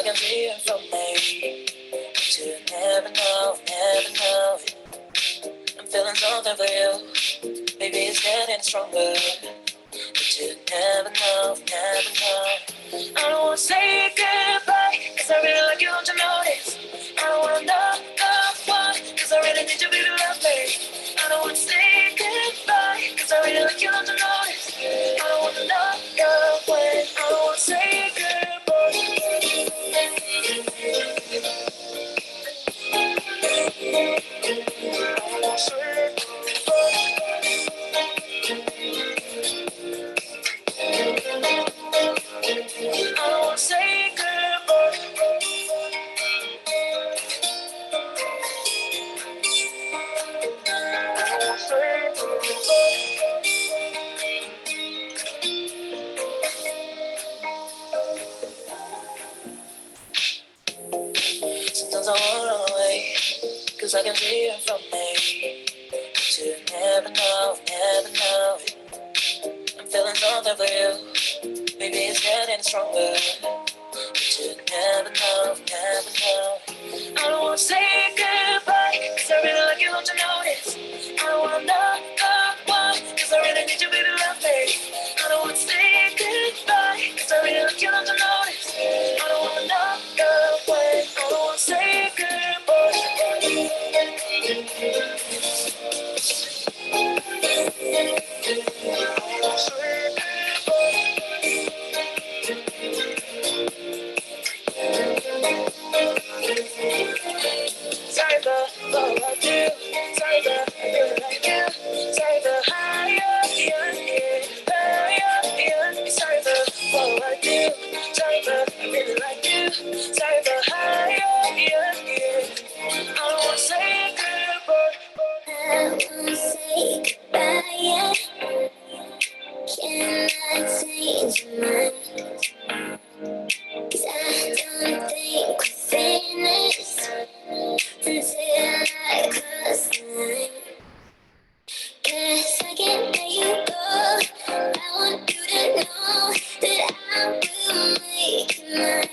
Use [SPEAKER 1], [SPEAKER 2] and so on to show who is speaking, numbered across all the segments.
[SPEAKER 1] can see it from me. But you never know, never know it. I'm feeling something for you. Baby, it's getting stronger. But you never know, never know. I don't wanna say goodbye, cause I really like you, don't you notice? I don't wanna know the one, cause I really need you, baby, love me. I don't wanna say goodbye, cause I really like you, don't you notice? I don't wanna know the when, I don't wanna say goodbye. Sometimes I wanna run away, cause I can see it from me. But you never know, never know it. I'm feeling something for you. Baby, it's getting stronger. But you never know, never know. I don't wanna say goodbye, cause I really like you, don't you notice? I don't wanna know the one, cause I really need you, baby, love me. I don't wanna say goodbye, cause I really like you, don't you notice? I don't wanna know the way, I don't wanna say sorry for what I do, sorry for I really like you, sorry for how you higher, sorry for what I do, sorry for I really like you, sorry for how you I don't wanna say goodbye. I wanna say goodbye, yeah. Can I change your mind? Cause I don't think we're finished until I cross the line. Cause I can't let you go. I want you to know that I will make you mine.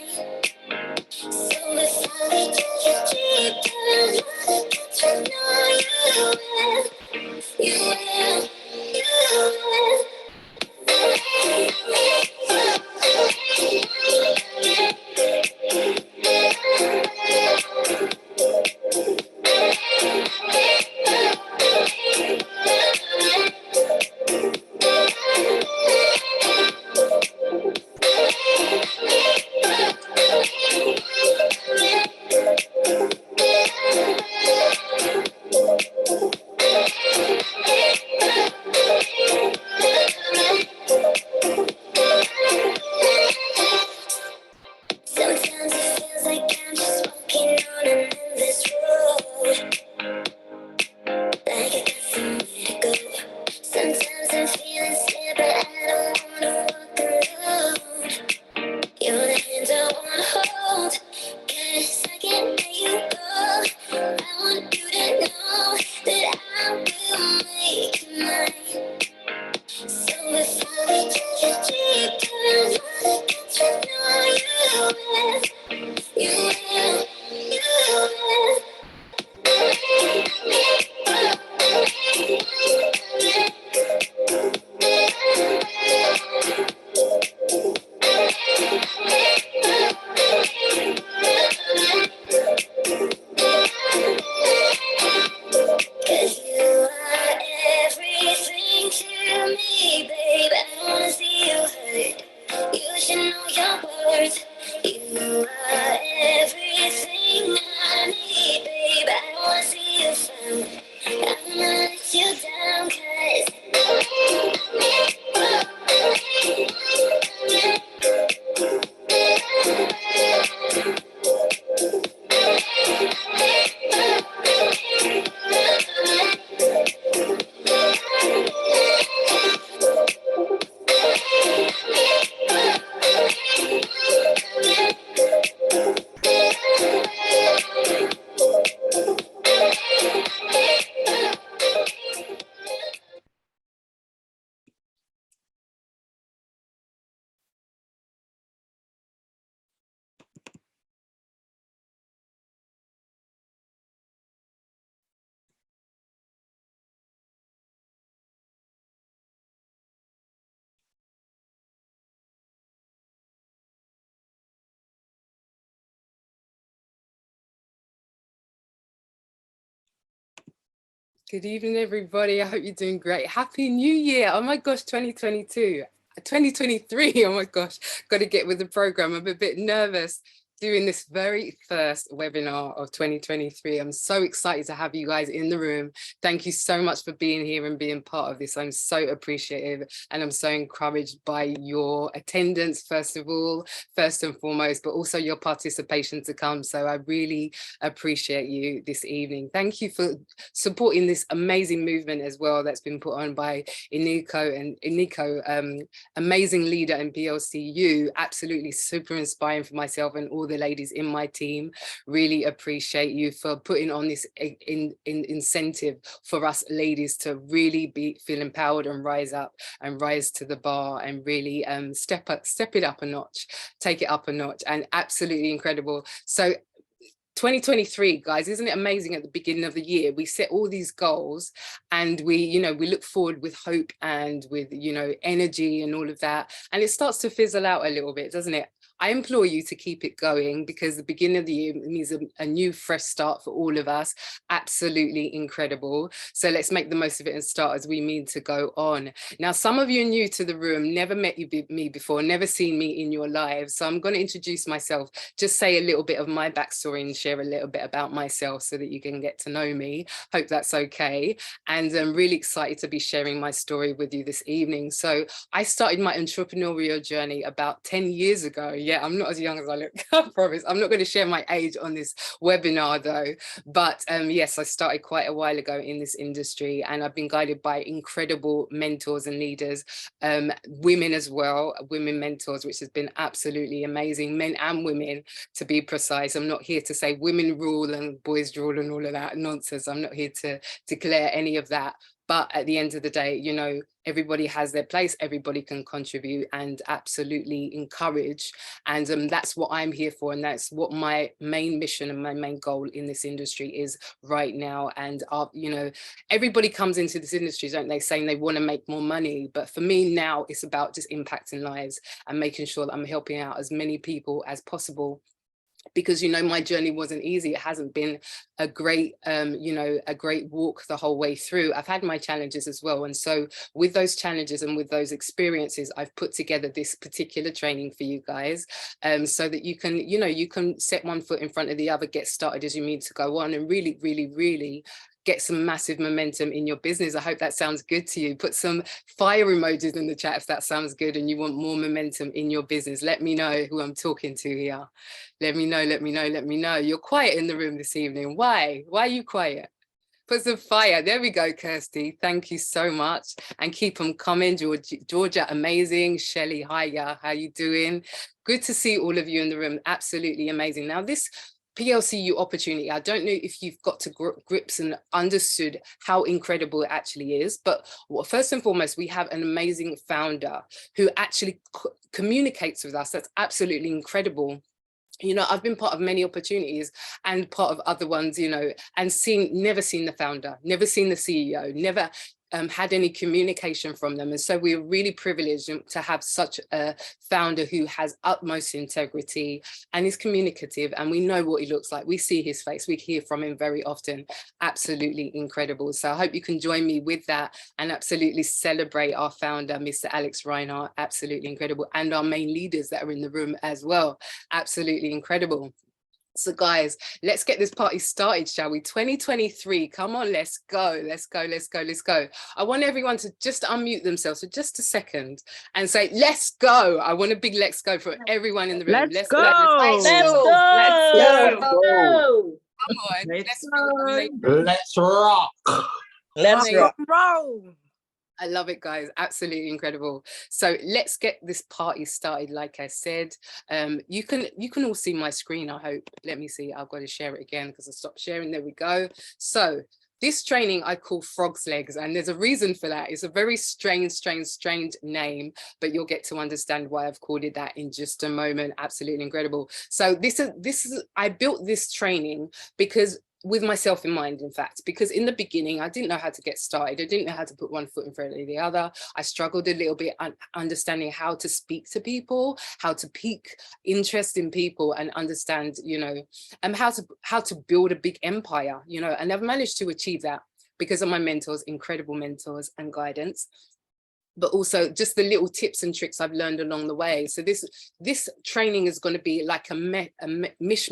[SPEAKER 2] Good evening, everybody. I hope you're doing great. Happy New Year. Oh my gosh, 2022. 2023. Oh my gosh, got to get with the program. I'm a bit nervous doing this very first webinar of 2023. I'm so excited to have you guys in the room. Thank you so much for being here and being part of this. I'm so appreciative and I'm so encouraged by your attendance, first and foremost, but also your participation to come. So I really appreciate you this evening. Thank you for supporting this amazing movement as well that's been put on by ENIKÖ, amazing leader in PLCU, absolutely super inspiring for myself and all the ladies in my team. Really appreciate you for putting on this incentive for us ladies to really feel empowered and rise up and rise to the bar and really step it up a notch, take it up a notch, and absolutely incredible. So 2023, guys, isn't it amazing? At the beginning of the year we set all these goals and we look forward with hope and with energy and all of that, and it starts to fizzle out a little bit, doesn't it? I implore you to keep it going, because the beginning of the year means a new fresh start for all of us. Absolutely incredible. So let's make the most of it and start as we mean to go on. Now, some of you are new to the room, never met me before, never seen me in your lives. So I'm going to introduce myself, just say a little bit of my backstory and share a little bit about myself so that you can get to know me. Hope that's okay. And I'm really excited to be sharing my story with you this evening. So I started my entrepreneurial journey about 10 years ago. Yeah, I'm not as young as I look, I promise. I'm not going to share my age on this webinar though. But yes, I started quite a while ago in this industry, and I've been guided by incredible mentors and leaders, women as well, women mentors, which has been absolutely amazing, men and women to be precise. I'm not here to say women rule and boys rule and all of that nonsense. I'm not here to declare any of that. But at the end of the day, everybody has their place, everybody can contribute and absolutely encourage. And that's what I'm here for. And that's what my main mission and my main goal in this industry is right now. And, everybody comes into this industry, don't they, saying they want to make more money. But for me now, it's about just impacting lives and making sure that I'm helping out as many people as possible. Because my journey wasn't easy. It hasn't been a great a great walk the whole way through. I've had my challenges as well, and so with those challenges and with those experiences, I've put together this particular training for you guys, so that you can you can set one foot in front of the other, get started as you mean to go on, and really get some massive momentum in your business. I hope that sounds good to you. Put some fire emojis in the chat if that sounds good and you want more momentum in your business. Let me know who I'm talking to here. Let me know. You're quiet in the room this evening. Why are you quiet? Put some fire. There we go, Kirsty. Thank you so much. And keep them coming. Georgia, amazing. Shelley, hiya. How you doing? Good to see all of you in the room. Absolutely amazing. Now, this PLCU opportunity, I don't know if you've got to grips and understood how incredible it actually is, but first and foremost, we have an amazing founder who actually communicates with us. That's absolutely incredible. I've been part of many opportunities and part of other ones, and never seen the founder, never seen the CEO, never had any communication from them. And so we're really privileged to have such a founder who has utmost integrity and is communicative, and we know what he looks like. We see his face, we hear from him very often. Absolutely incredible. So I hope you can join me with that and absolutely celebrate our founder, Mr. Alex Reinhardt. Absolutely incredible. And our main leaders that are in the room as well. Absolutely incredible. So guys, let's get this party started, shall we? 2023, come on, let's go. I want everyone to just unmute themselves for just a second and say, let's go. I want a big let's go for everyone in the room.
[SPEAKER 3] Let's go.
[SPEAKER 2] Let's go. Come on,
[SPEAKER 4] let's rock.
[SPEAKER 3] Let's rock.
[SPEAKER 2] I love it, guys. Absolutely incredible. So let's get this party started. Like I said, you can all see my screen, I hope. Let me see. I've got to share it again because I stopped sharing. There we go. So this training I call Frog's Legs, and there's a reason for that. It's a very strange name, but you'll get to understand why I've called it that in just a moment. Absolutely incredible. So I built this training because with myself in mind, in fact, because in the beginning, I didn't know how to get started. I didn't know how to put one foot in front of the other. I struggled a little bit understanding how to speak to people, how to pique interest in people and understand, how to build a big empire, and I've managed to achieve that because of my mentors, incredible mentors and guidance, but also just the little tips and tricks I've learned along the way. So this training is going to be like a mix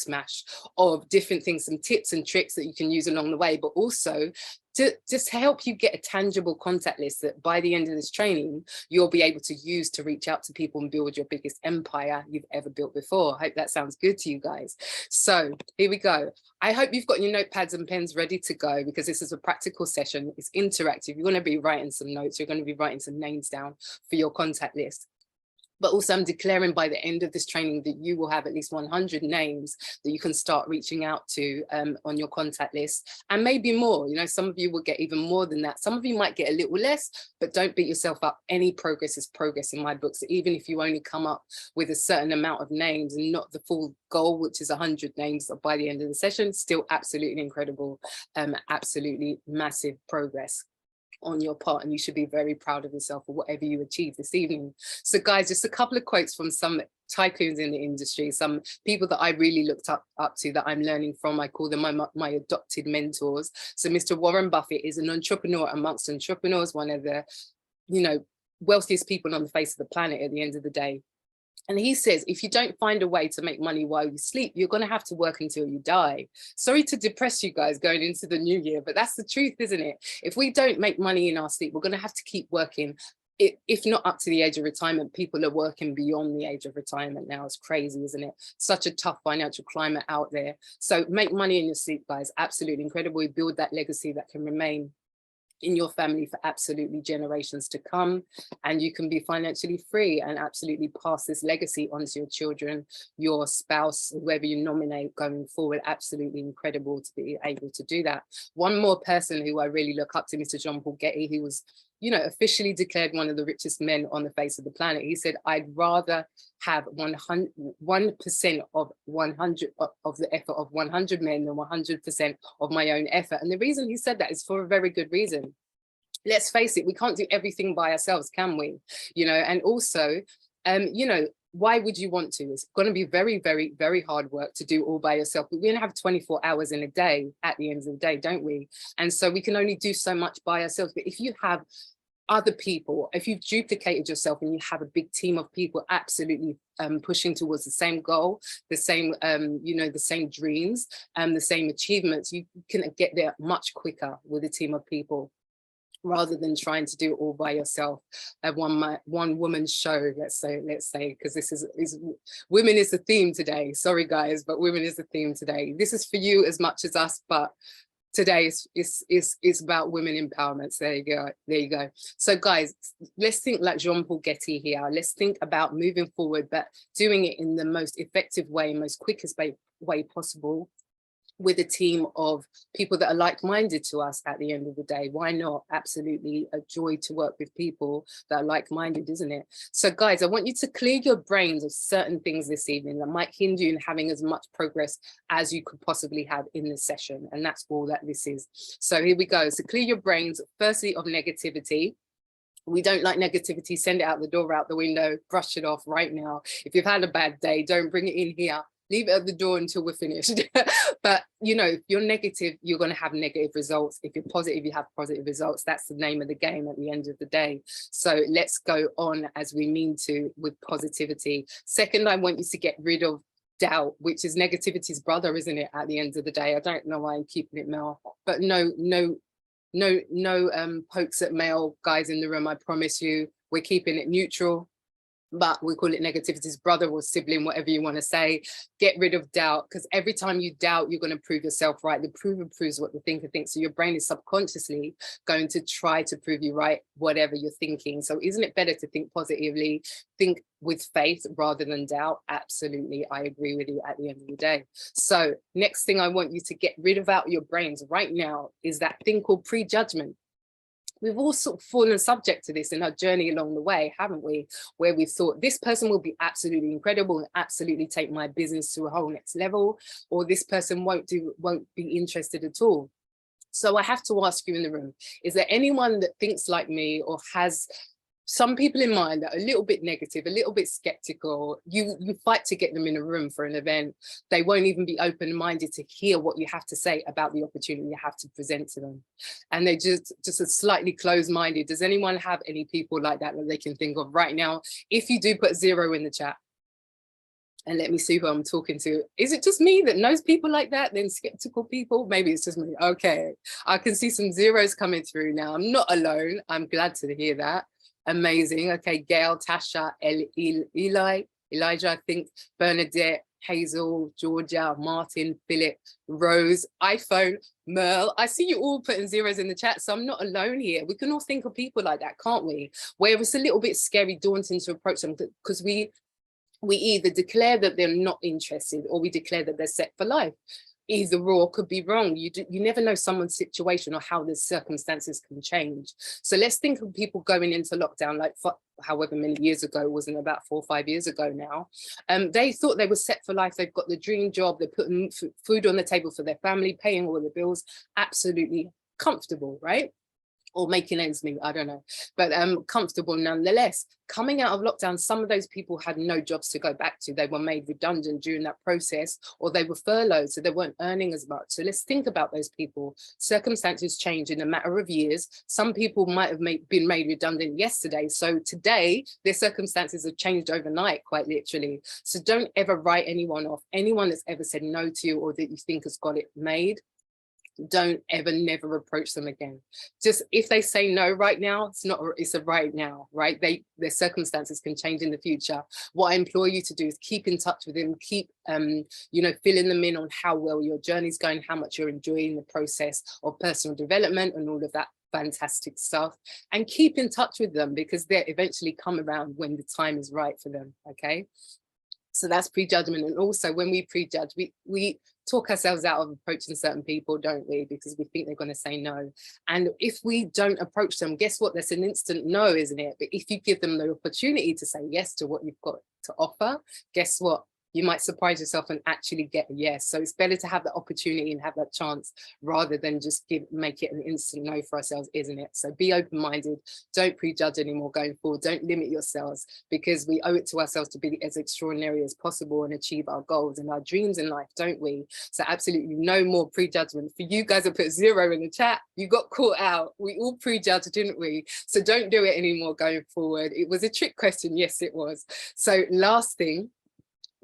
[SPEAKER 2] mash of different things, some tips and tricks that you can use along the way, but also to just help you get a tangible contact list that by the end of this training, you'll be able to use to reach out to people and build your biggest empire you've ever built before. I hope that sounds good to you guys. So here we go. I hope you've got your notepads and pens ready to go, because this is a practical session. It's interactive. You're going to be writing some notes. You're going to be writing some names down for your contact list. But also I'm declaring by the end of this training that you will have at least 100 names that you can start reaching out to on your contact list, and maybe more. You know, some of you will get even more than that. Some of you might get a little less, but don't beat yourself up. Any progress is progress in my book. So even if you only come up with a certain amount of names and not the full goal, which is 100 names by the end of the session, still absolutely incredible, absolutely massive progress on your part, and you should be very proud of yourself for whatever you achieve this evening. So guys, just a couple of quotes from some tycoons in the industry, some people that I really looked up to, that I'm learning from. I call them my adopted mentors. So Mr. Warren Buffett is an entrepreneur amongst entrepreneurs, one of the, you know, wealthiest people on the face of the planet at the end of the day. And he says, if you don't find a way to make money while you sleep, you're going to have to work until you die. Sorry to depress you guys going into the new year, but that's the truth, isn't it? If we don't make money in our sleep, we're going to have to keep working. If not up to the age of retirement, people are working beyond the age of retirement now. It's crazy, isn't it? Such a tough financial climate out there. So make money in your sleep, guys. Absolutely incredible. We build that legacy that can remain in your family for absolutely generations to come, and you can be financially free and absolutely pass this legacy on to your children, your spouse, whoever you nominate going forward. Absolutely incredible to be able to do that. One more person who I really look up to, Mr. John Paul Getty, who was, you know, officially declared one of the richest men on the face of the planet. He said, I'd rather have 1% of 100 of the effort of 100 men than 100% of my own effort. And the reason he said that is for a very good reason. Let's face it, we can't do everything by ourselves, can we? You know, and also, you know, why would you want to? It's going to be very, very, very hard work to do all by yourself. But we're going to have 24 hours in a day at the end of the day, don't we? And so we can only do so much by ourselves. But if you have other people, if you've duplicated yourself and you have a big team of people absolutely pushing towards the same goal, the same, you know, the same dreams and the same achievements, you can get there much quicker with a team of people, rather than trying to do it all by yourself. One woman show, let's say, because this is women is the theme today. Sorry guys, but women is the theme today. This is for you as much as us, but today is about women empowerment. So there you go. So guys, let's think like Jean Paul Getty here. Let's think about moving forward, but doing it in the most effective way, most quickest way possible, with a team of people that are like-minded to us at the end of the day. Why not? Absolutely a joy to work with people that are like-minded, isn't it? So guys, I want you to clear your brains of certain things this evening that might hinder you in having as much progress as you could possibly have in this session. And that's all that this is. So here we go. So clear your brains, firstly, of negativity. We don't like negativity. Send it out the door, out the window, brush it off right now. If you've had a bad day, don't bring it in here. Leave it at the door until we're finished. But, you know, if you're negative, you're going to have negative results. If you're positive, you have positive results. That's the name of the game at the end of the day. So let's go on as we mean to with positivity. Second, I want you to get rid of doubt, which is negativity's brother, isn't it? At the end of the day, I don't know why I'm keeping it male, but no pokes at male guys in the room. I promise you, we're keeping it neutral. But we call it negativity's brother or sibling, whatever you want to say. Get rid of doubt, because every time you doubt, you're going to prove yourself right. The prover proves what the thinker thinks. So your brain is subconsciously going to try to prove you right, whatever you're thinking. So isn't it better to think positively, think with faith rather than doubt? Absolutely, I agree with you at the end of the day. So next thing I want you to get rid of out your brains right now is that thing called prejudgment. We've all sort of fallen subject to this in our journey along the way, haven't we? Where we thought this person will be absolutely incredible and absolutely take my business to a whole next level, or this person won't be interested at all. So I have to ask you in the room, is there anyone that thinks like me or has some people in mind that are a little bit negative, a little bit skeptical, you fight to get them in a room for an event. They won't even be open-minded to hear what you have to say about the opportunity you have to present to them. And they just are slightly closed-minded. Does anyone have any people like that that they can think of right now? If you do, put 0 in the chat. And let me see who I'm talking to. Is it just me that knows people like that, then skeptical people? Maybe it's just me. Okay, I can see some 0s coming through now. I'm not alone. I'm glad to hear that. Amazing. Okay, Gail, Tasha, Elijah, I think, Bernadette, Hazel, Georgia, Martin, Philip, Rose, iPhone, Merle. I see you all putting 0s in the chat, so I'm not alone here. We can all think of people like that, can't we? Where it's a little bit scary, daunting to approach them, because we either declare that they're not interested or we declare that they're set for life. Either or could be wrong. You never know someone's situation or how the circumstances can change. So let's think of people going into lockdown, like however many years ago, it wasn't about 4 or 5 years ago now. They thought they were set for life. They've got the dream job. They're putting food on the table for their family, paying all the bills, absolutely comfortable, right? Or making ends meet, I don't know, but comfortable nonetheless. Coming out of lockdown, some of those people had no jobs to go back to. They were made redundant during that process, or they were furloughed, so they weren't earning as much. So let's think about those people. Circumstances change in a matter of years. Some people might have been made redundant yesterday, so today their circumstances have changed overnight, quite literally. So don't ever write anyone off. Anyone that's ever said no to you or that you think has got it made, don't ever, never approach them again. Just if they say no right now, it's a right now, right? Their circumstances can change in the future. What I implore you to do is keep in touch with them, keep filling them in on how well your journey's going, how much you're enjoying the process of personal development and all of that fantastic stuff, and keep in touch with them, because they'll eventually come around when the time is right for them. Okay, so that's prejudgment. And also when we prejudge, we talk ourselves out of approaching certain people, don't we? Because we think they're going to say no. And if we don't approach them, guess what? That's an instant no, isn't it? But if you give them the opportunity to say yes to what you've got to offer, guess what? You might surprise yourself and actually get a yes. So it's better to have the opportunity and have that chance rather than just make it an instant no for ourselves, isn't it? So be open-minded, don't prejudge anymore going forward, don't limit yourselves, because we owe it to ourselves to be as extraordinary as possible and achieve our goals and our dreams in life, don't we? So absolutely no more prejudgment. For you guys that put 0 in the chat, you got caught out. We all prejudged, didn't we? So don't do it anymore going forward. It was a trick question, yes it was. So last thing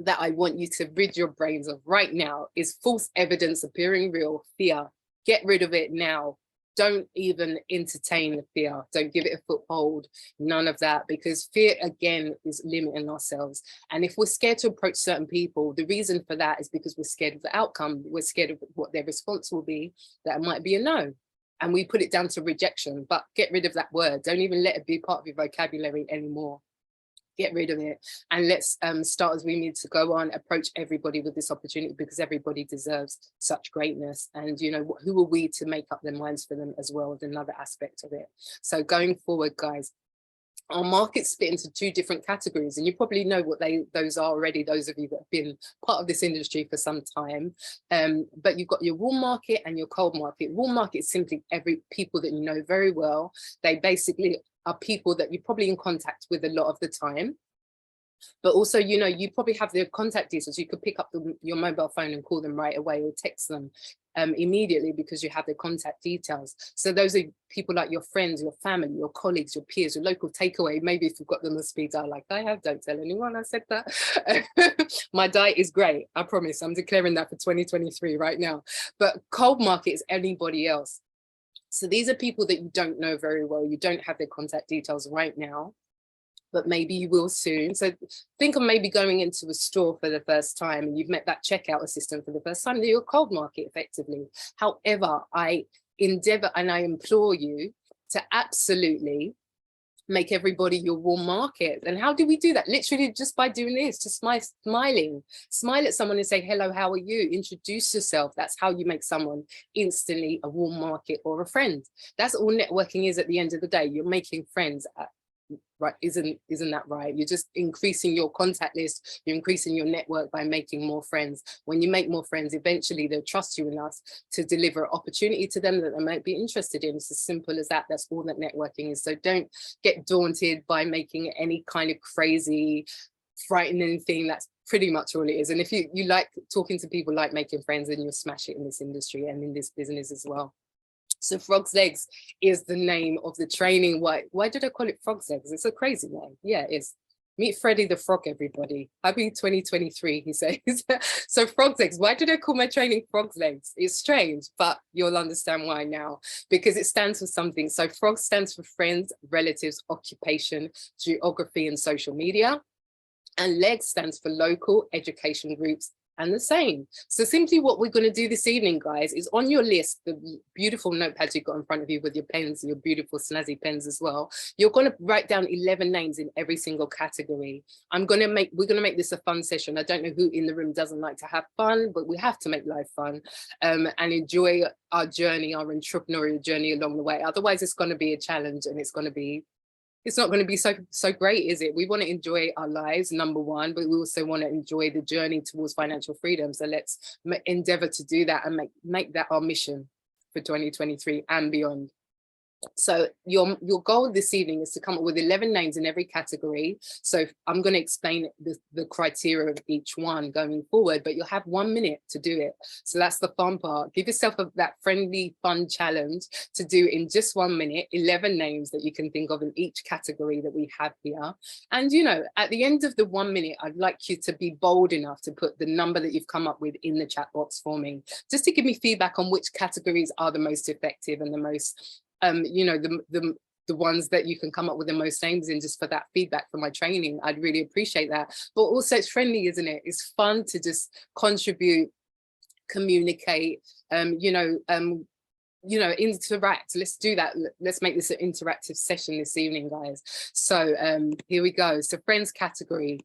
[SPEAKER 2] that I want you to rid your brains of right now is false evidence appearing real, fear. Get rid of it now. Don't even entertain the fear. Don't give it a foothold, none of that, because fear again is limiting ourselves. And if we're scared to approach certain people, the reason for that is because we're scared of the outcome. We're scared of what their response will be, that it might be a no. And we put it down to rejection, but get rid of that word. Don't even let it be part of your vocabulary anymore. Get rid of it, and let's start as we need to go on, approach everybody with this opportunity, because everybody deserves such greatness. And who are we to make up their minds for them as well, is another aspect of it. So going forward, guys, our market's split into 2 different categories, and you probably know what those are already, those of you that have been part of this industry for some time. But you've got your warm market and your cold market. Warm market is simply people that you know very well. They basically are people that you're probably in contact with a lot of the time, but also you probably have their contact details. You could pick up your mobile phone and call them right away, or text them immediately, because you have their contact details. So those are people like your friends, your family, your colleagues, your peers, your local takeaway. Maybe if you've got them on speed dial like I have, don't tell anyone I said that. My diet is great, I promise. I'm declaring that for 2023 right now. But cold market is anybody else. So these are people that you don't know very well. You don't have their contact details right now, but maybe you will soon. So think of maybe going into a store for the first time and you've met that checkout assistant for the first time. You're cold market effectively. However, I endeavor and I implore you to absolutely make everybody your warm market. And how do we do that? Literally just by doing this, just smiling. Smile at someone and say, hello, how are you? Introduce yourself. That's how you make someone instantly a warm market or a friend. That's all networking is at the end of the day. You're making friends right? Isn't that right? You're just increasing your contact list, you're increasing your network by making more friends. When you make more friends, eventually they'll trust you enough to deliver an opportunity to them that they might be interested in. It's as simple as that. That's all that networking is. So don't get daunted by making any kind of crazy, frightening thing. That's pretty much all it is. And if you like talking to people, like making friends, then you'll smash it in this industry and in this business as well. So Frog's Legs is the name of the training. Why did I call it Frog's Legs? It's a crazy name. Yeah, it is. Meet Freddie the Frog, everybody. Happy 2023, he says. So Frog's Legs, why did I call my training Frog's Legs? It's strange, but you'll understand why now, because it stands for something. So Frog stands for friends, relatives, occupation, geography, and social media. And LEGS stands for local education groups, and the same. So simply what we're going to do this evening, guys, is on your list, the beautiful notepads you've got in front of you with your pens, your beautiful snazzy pens as well, you're going to write down 11 names in every single category. we're going to make this a fun session. I don't know who in the room doesn't like to have fun, but we have to make life fun, and enjoy our journey, our entrepreneurial journey along the way. Otherwise it's going to be a challenge, and it's not going to be so great, is it? We want to enjoy our lives, number one, but we also want to enjoy the journey towards financial freedom. So let's endeavor to do that and make that our mission for 2023 and beyond. So your goal this evening is to come up with 11 names in every category. So I'm going to explain the criteria of each one going forward, but you'll have 1 minute to do it. So that's the fun part. Give yourself that friendly, fun challenge to do in just 1 minute, 11 names that you can think of in each category that we have here. And, you know, at the end of the 1 minute, I'd like you to be bold enough to put the number that you've come up with in the chat box for me, just to give me feedback on which categories are the most effective and the most you know, the ones that you can come up with the most names in, just for that feedback for my training. I'd really appreciate that. But also it's friendly, isn't it? It's fun to just contribute, communicate, you know, interact. Let's do that. Let's make this an interactive session this evening, guys. So here we go. So friends category.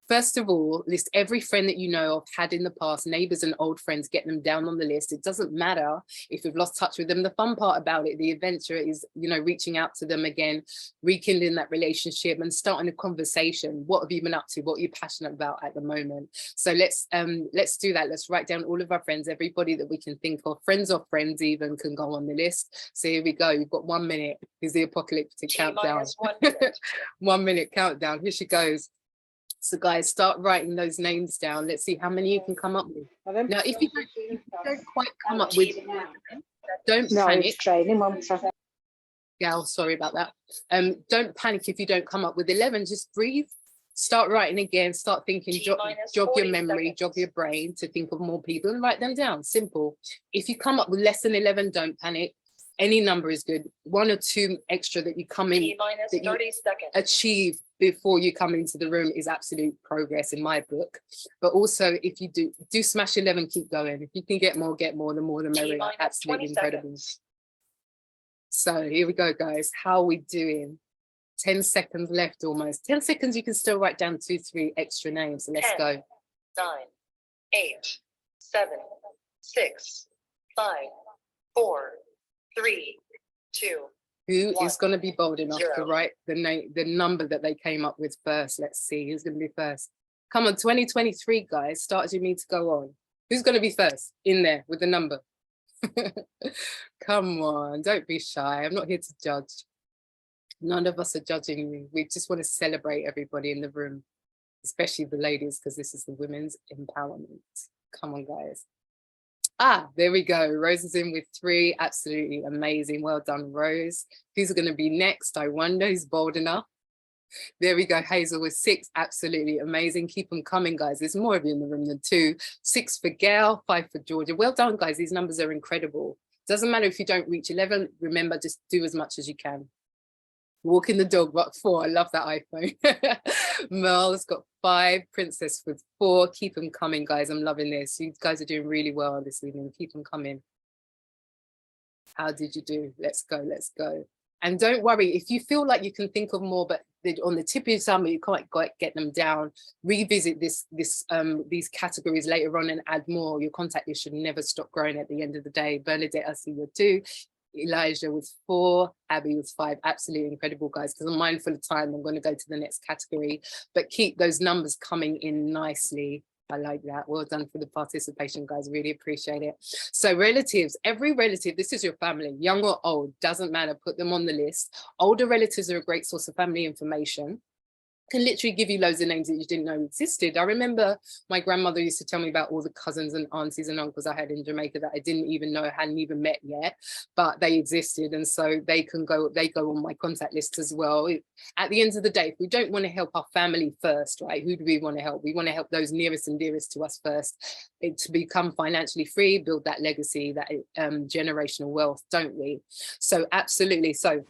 [SPEAKER 2] First of all, list every friend that you know of, had in the past, neighbors and old friends, get them down on the list. It doesn't matter if you've lost touch with them. The fun part about it, the adventure, is, you know, reaching out to them again, rekindling that relationship and starting a conversation. What have you been up to? What are you passionate about at the moment? So let's do that. Let's write down all of our friends, everybody that we can think of. Friends of friends even can go on the list. So here we go. You've got 1 minute. Here's the apocalyptic countdown.
[SPEAKER 3] 1 minute.
[SPEAKER 2] 1 minute countdown. Here she goes. So guys, start writing those names down. Let's see how many you can come up with. Now, if you don't quite come up with, don't panic. Gal, sorry about that. Don't panic if you don't come up with 11. Just breathe. Start writing again. Start thinking. Jog your memory, jog your brain to think of more people and write them down. Simple. If you come up with less than 11, don't panic. Any number is good. 1 or 2 extra that you come in, that you achieve before you come into the room, is absolute progress in my book. But also, if you do smash 11, keep going. If you can get more, the more the merrier. Absolutely incredible. So here we go, guys. How are we doing? 10 seconds left almost. 10 seconds, you can still write down 2, 3 extra names. So let's
[SPEAKER 1] 10,
[SPEAKER 2] go.
[SPEAKER 1] 9, 8, 7, 6, 5, 4, 3, 2.
[SPEAKER 2] Who
[SPEAKER 1] 1,
[SPEAKER 2] is going to be bold enough
[SPEAKER 1] 0.
[SPEAKER 2] to write the number that they came up with first? Let's see who's going to be first. Come on, 2023, guys. Start as you need to go on. Who's going to be first in there with the number? Come on, don't be shy. I'm not here to judge. None of us are judging you. We just want to celebrate everybody in the room, especially the ladies, because this is the women's empowerment. Come on, guys. Ah, there we go. Rose is in with 3. Absolutely amazing. Well done, Rose. Who's going to be next? I wonder. Who's bold enough? There we go. Hazel with 6. Absolutely amazing. Keep them coming, guys. There's more of you in the room than 2. 6 for Gail, 5 for Georgia. Well done, guys. These numbers are incredible. Doesn't matter if you don't reach 11. Remember, just do as much as you can. Walking the dog, but 4. I love that iPhone. Merle's got 5. Princess with 4. Keep them coming, guys. I'm loving this. You guys are doing really well this evening. Keep them coming. How did you do? Let's go. Let's go. And don't worry if you feel like you can think of more, but on the tip of your tongue, you can't quite get them down. Revisit these categories later on and add more. Your contact list should never stop growing at the end of the day. Bernadette, I see you too. Elijah was 4, Abby was 5. Absolutely incredible, guys. Because I'm mindful of time, I'm going to go to the next category, but keep those numbers coming in nicely. I like that. Well done for the participation, guys. Really appreciate it. So relatives, every relative, this is your family, young or old, doesn't matter, put them on the list. Older relatives are a great source of family information. Can literally give you loads of names that you didn't know existed. I remember my grandmother used to tell me about all the cousins and aunties and uncles I had in Jamaica that I didn't even know, hadn't even met yet, but they existed. And so they go on my contact list as well. At the end of the day, if we don't want to help our family first, right, who do we want to help? We want to help those nearest and dearest to us first, to become financially free, build that legacy, that generational wealth, don't we? So absolutely. So,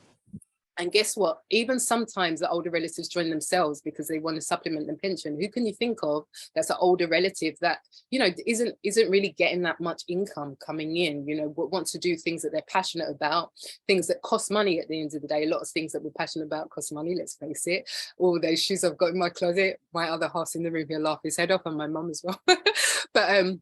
[SPEAKER 2] and guess what? Even sometimes the older relatives join themselves because they want to supplement the pension. Who can you think of that's an older relative that, you know, isn't really getting that much income coming in, you know, wants to do things that they're passionate about, things that cost money at the end of the day. A lot of things that we're passionate about cost money, let's face it. All those shoes I've got in my closet, my other half's in the room here laugh his head off, and my mum as well. But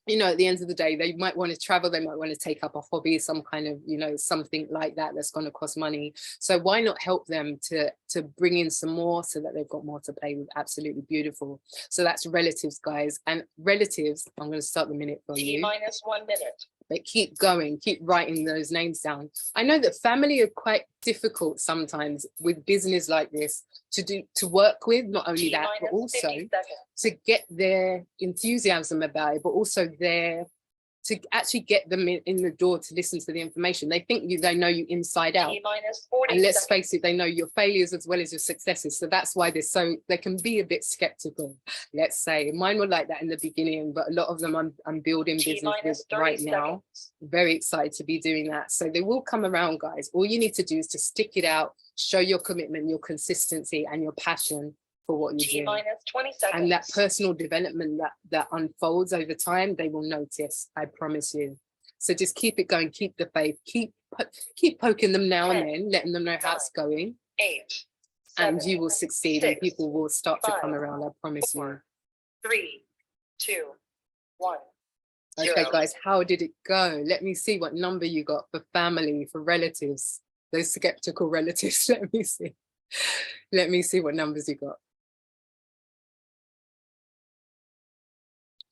[SPEAKER 2] you know, at the end of the day, they might want to travel, they might want to take up a hobby, some kind of, you know, something like that that's going to cost money. So why not help them to bring in some more so that they've got more to play with? Absolutely beautiful. So that's relatives, guys. And relatives, I'm going to start the minute for you.
[SPEAKER 1] T-minus 1 minute.
[SPEAKER 2] But keep going, keep writing those names down. I know that family are quite difficult sometimes with business like this to work with, not only that, but also to get their enthusiasm about it, but also to actually get them in the door to listen to the information. They think they know you inside out. And let's face it, they know your failures as well as your successes. So that's why they can be a bit skeptical, let's say. Mine were like that in the beginning, but a lot of them I'm building business with right now. Very excited to be doing that. So they will come around, guys. All you need to do is to stick it out, show your commitment, your consistency, and your passion for what you do.
[SPEAKER 1] 20 seconds.
[SPEAKER 2] And that personal development that unfolds over time, they will notice, I promise you. So just keep it going, keep the faith, keep poking them now and then, letting them know how it's going.
[SPEAKER 1] 8,
[SPEAKER 2] and
[SPEAKER 1] 7,
[SPEAKER 2] you will succeed,
[SPEAKER 1] 6,
[SPEAKER 2] and people will start
[SPEAKER 1] 5,
[SPEAKER 2] to come around, I promise
[SPEAKER 1] 4, 3, 2, 1.
[SPEAKER 2] you. Okay, guys, how did it go? Let me see what number you got for family, for relatives, those skeptical relatives. Let me see. Let me see what numbers you got.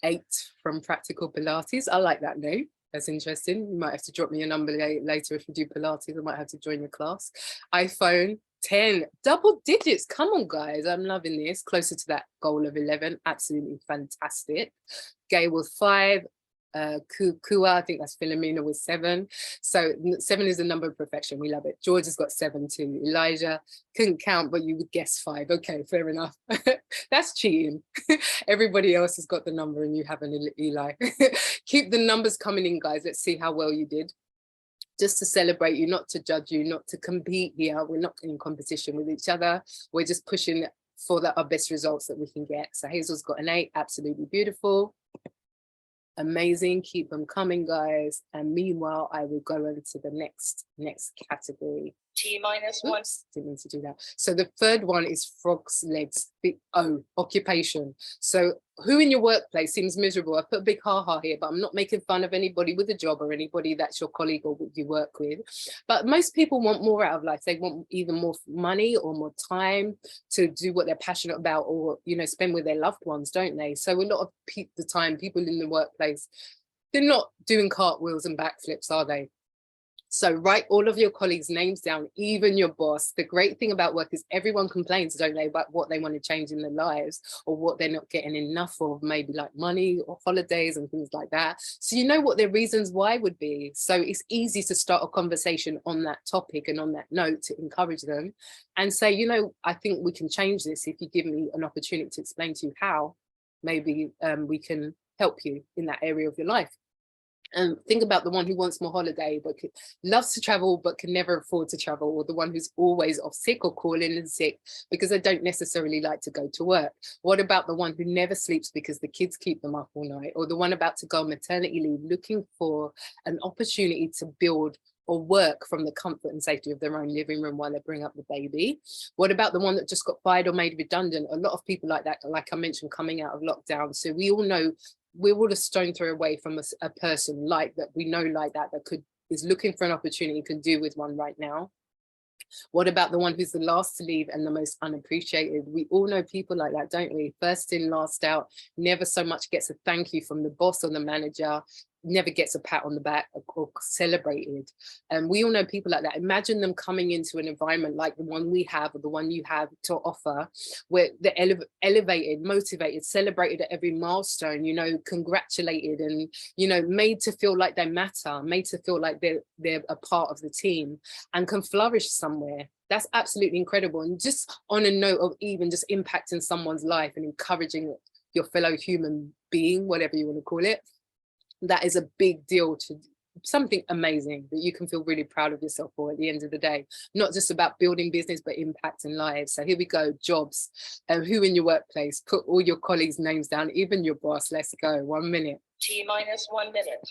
[SPEAKER 2] 8 from Practical Pilates. I like that name. That's interesting. You might have to drop me a number later if you do Pilates. I might have to join your class. iPhone 10, double digits. Come on, guys. I'm loving this. Closer to that goal of 11. Absolutely fantastic. Gay was 5. Kua, I think that's Philomena, with 7. So 7 is a number of perfection. We love it. George has got 7 too. Elijah couldn't count, but you would guess 5. Okay, fair enough. That's cheating. Everybody else has got the number and you haven't, Eli. Keep the numbers coming in, guys. Let's see how well you did. Just to celebrate you, not to judge you, not to compete here. We're not in competition with each other. We're just pushing for our best results that we can get. So Hazel's got an 8. Absolutely beautiful. Amazing. Keep them coming, guys. And meanwhile, I will go over to the next category.
[SPEAKER 1] T-1.
[SPEAKER 2] Oops, didn't mean to do that. So the third one is frog's legs. Occupation. So who in your workplace seems miserable? I put a big ha-ha here, but I'm not making fun of anybody with a job or anybody that's your colleague or you work with. But most people want more out of life. They want either more money or more time to do what they're passionate about, or, you know, spend with their loved ones, don't they? So a lot of the time, people in the workplace, they're not doing cartwheels and backflips, are they? So write all of your colleagues' names down, even your boss. The great thing about work is everyone complains, don't they, about what they want to change in their lives or what they're not getting enough of, maybe like money or holidays and things like that. So you know what their reasons why would be. So it's easy to start a conversation on that topic and on that note to encourage them and say, you know, I think we can change this if you give me an opportunity to explain to you how maybe we can help you in that area of your life. And think about the one who wants more holiday but loves to travel but can never afford to travel, or the one who's always off sick or calling in sick because they don't necessarily like to go to work. What about the one who never sleeps because the kids keep them up all night, or the one about to go on maternity leave looking for an opportunity to build or work from the comfort and safety of their own living room while they bring up the baby? What about the one that just got fired or made redundant? A lot of people like that, like I mentioned, coming out of lockdown. So we all know we're all a stone throw away from a person like that, we know like that could is looking for an opportunity, can do with one right now? What about the one who's the last to leave and the most unappreciated? We all know people like that, don't we? First in, last out, never so much gets a thank you from the boss or the manager, never gets a pat on the back or celebrated. And we all know people like that. Imagine them coming into an environment like the one we have, or the one you have to offer, where they're elevated, motivated, celebrated at every milestone, you know, congratulated, and, you know, made to feel like they matter, made to feel like they're a part of the team and can flourish somewhere. That's absolutely incredible. And just on a note of even just impacting someone's life and encouraging your fellow human being, whatever you want to call it, that is a big deal, to something amazing that you can feel really proud of yourself for at the end of the day. Not just about building business, but impacting lives. So here we go, jobs. Who in your workplace? Put all your colleagues' names down, even your boss. Let's go, 1 minute.
[SPEAKER 1] T-minus 1 minute.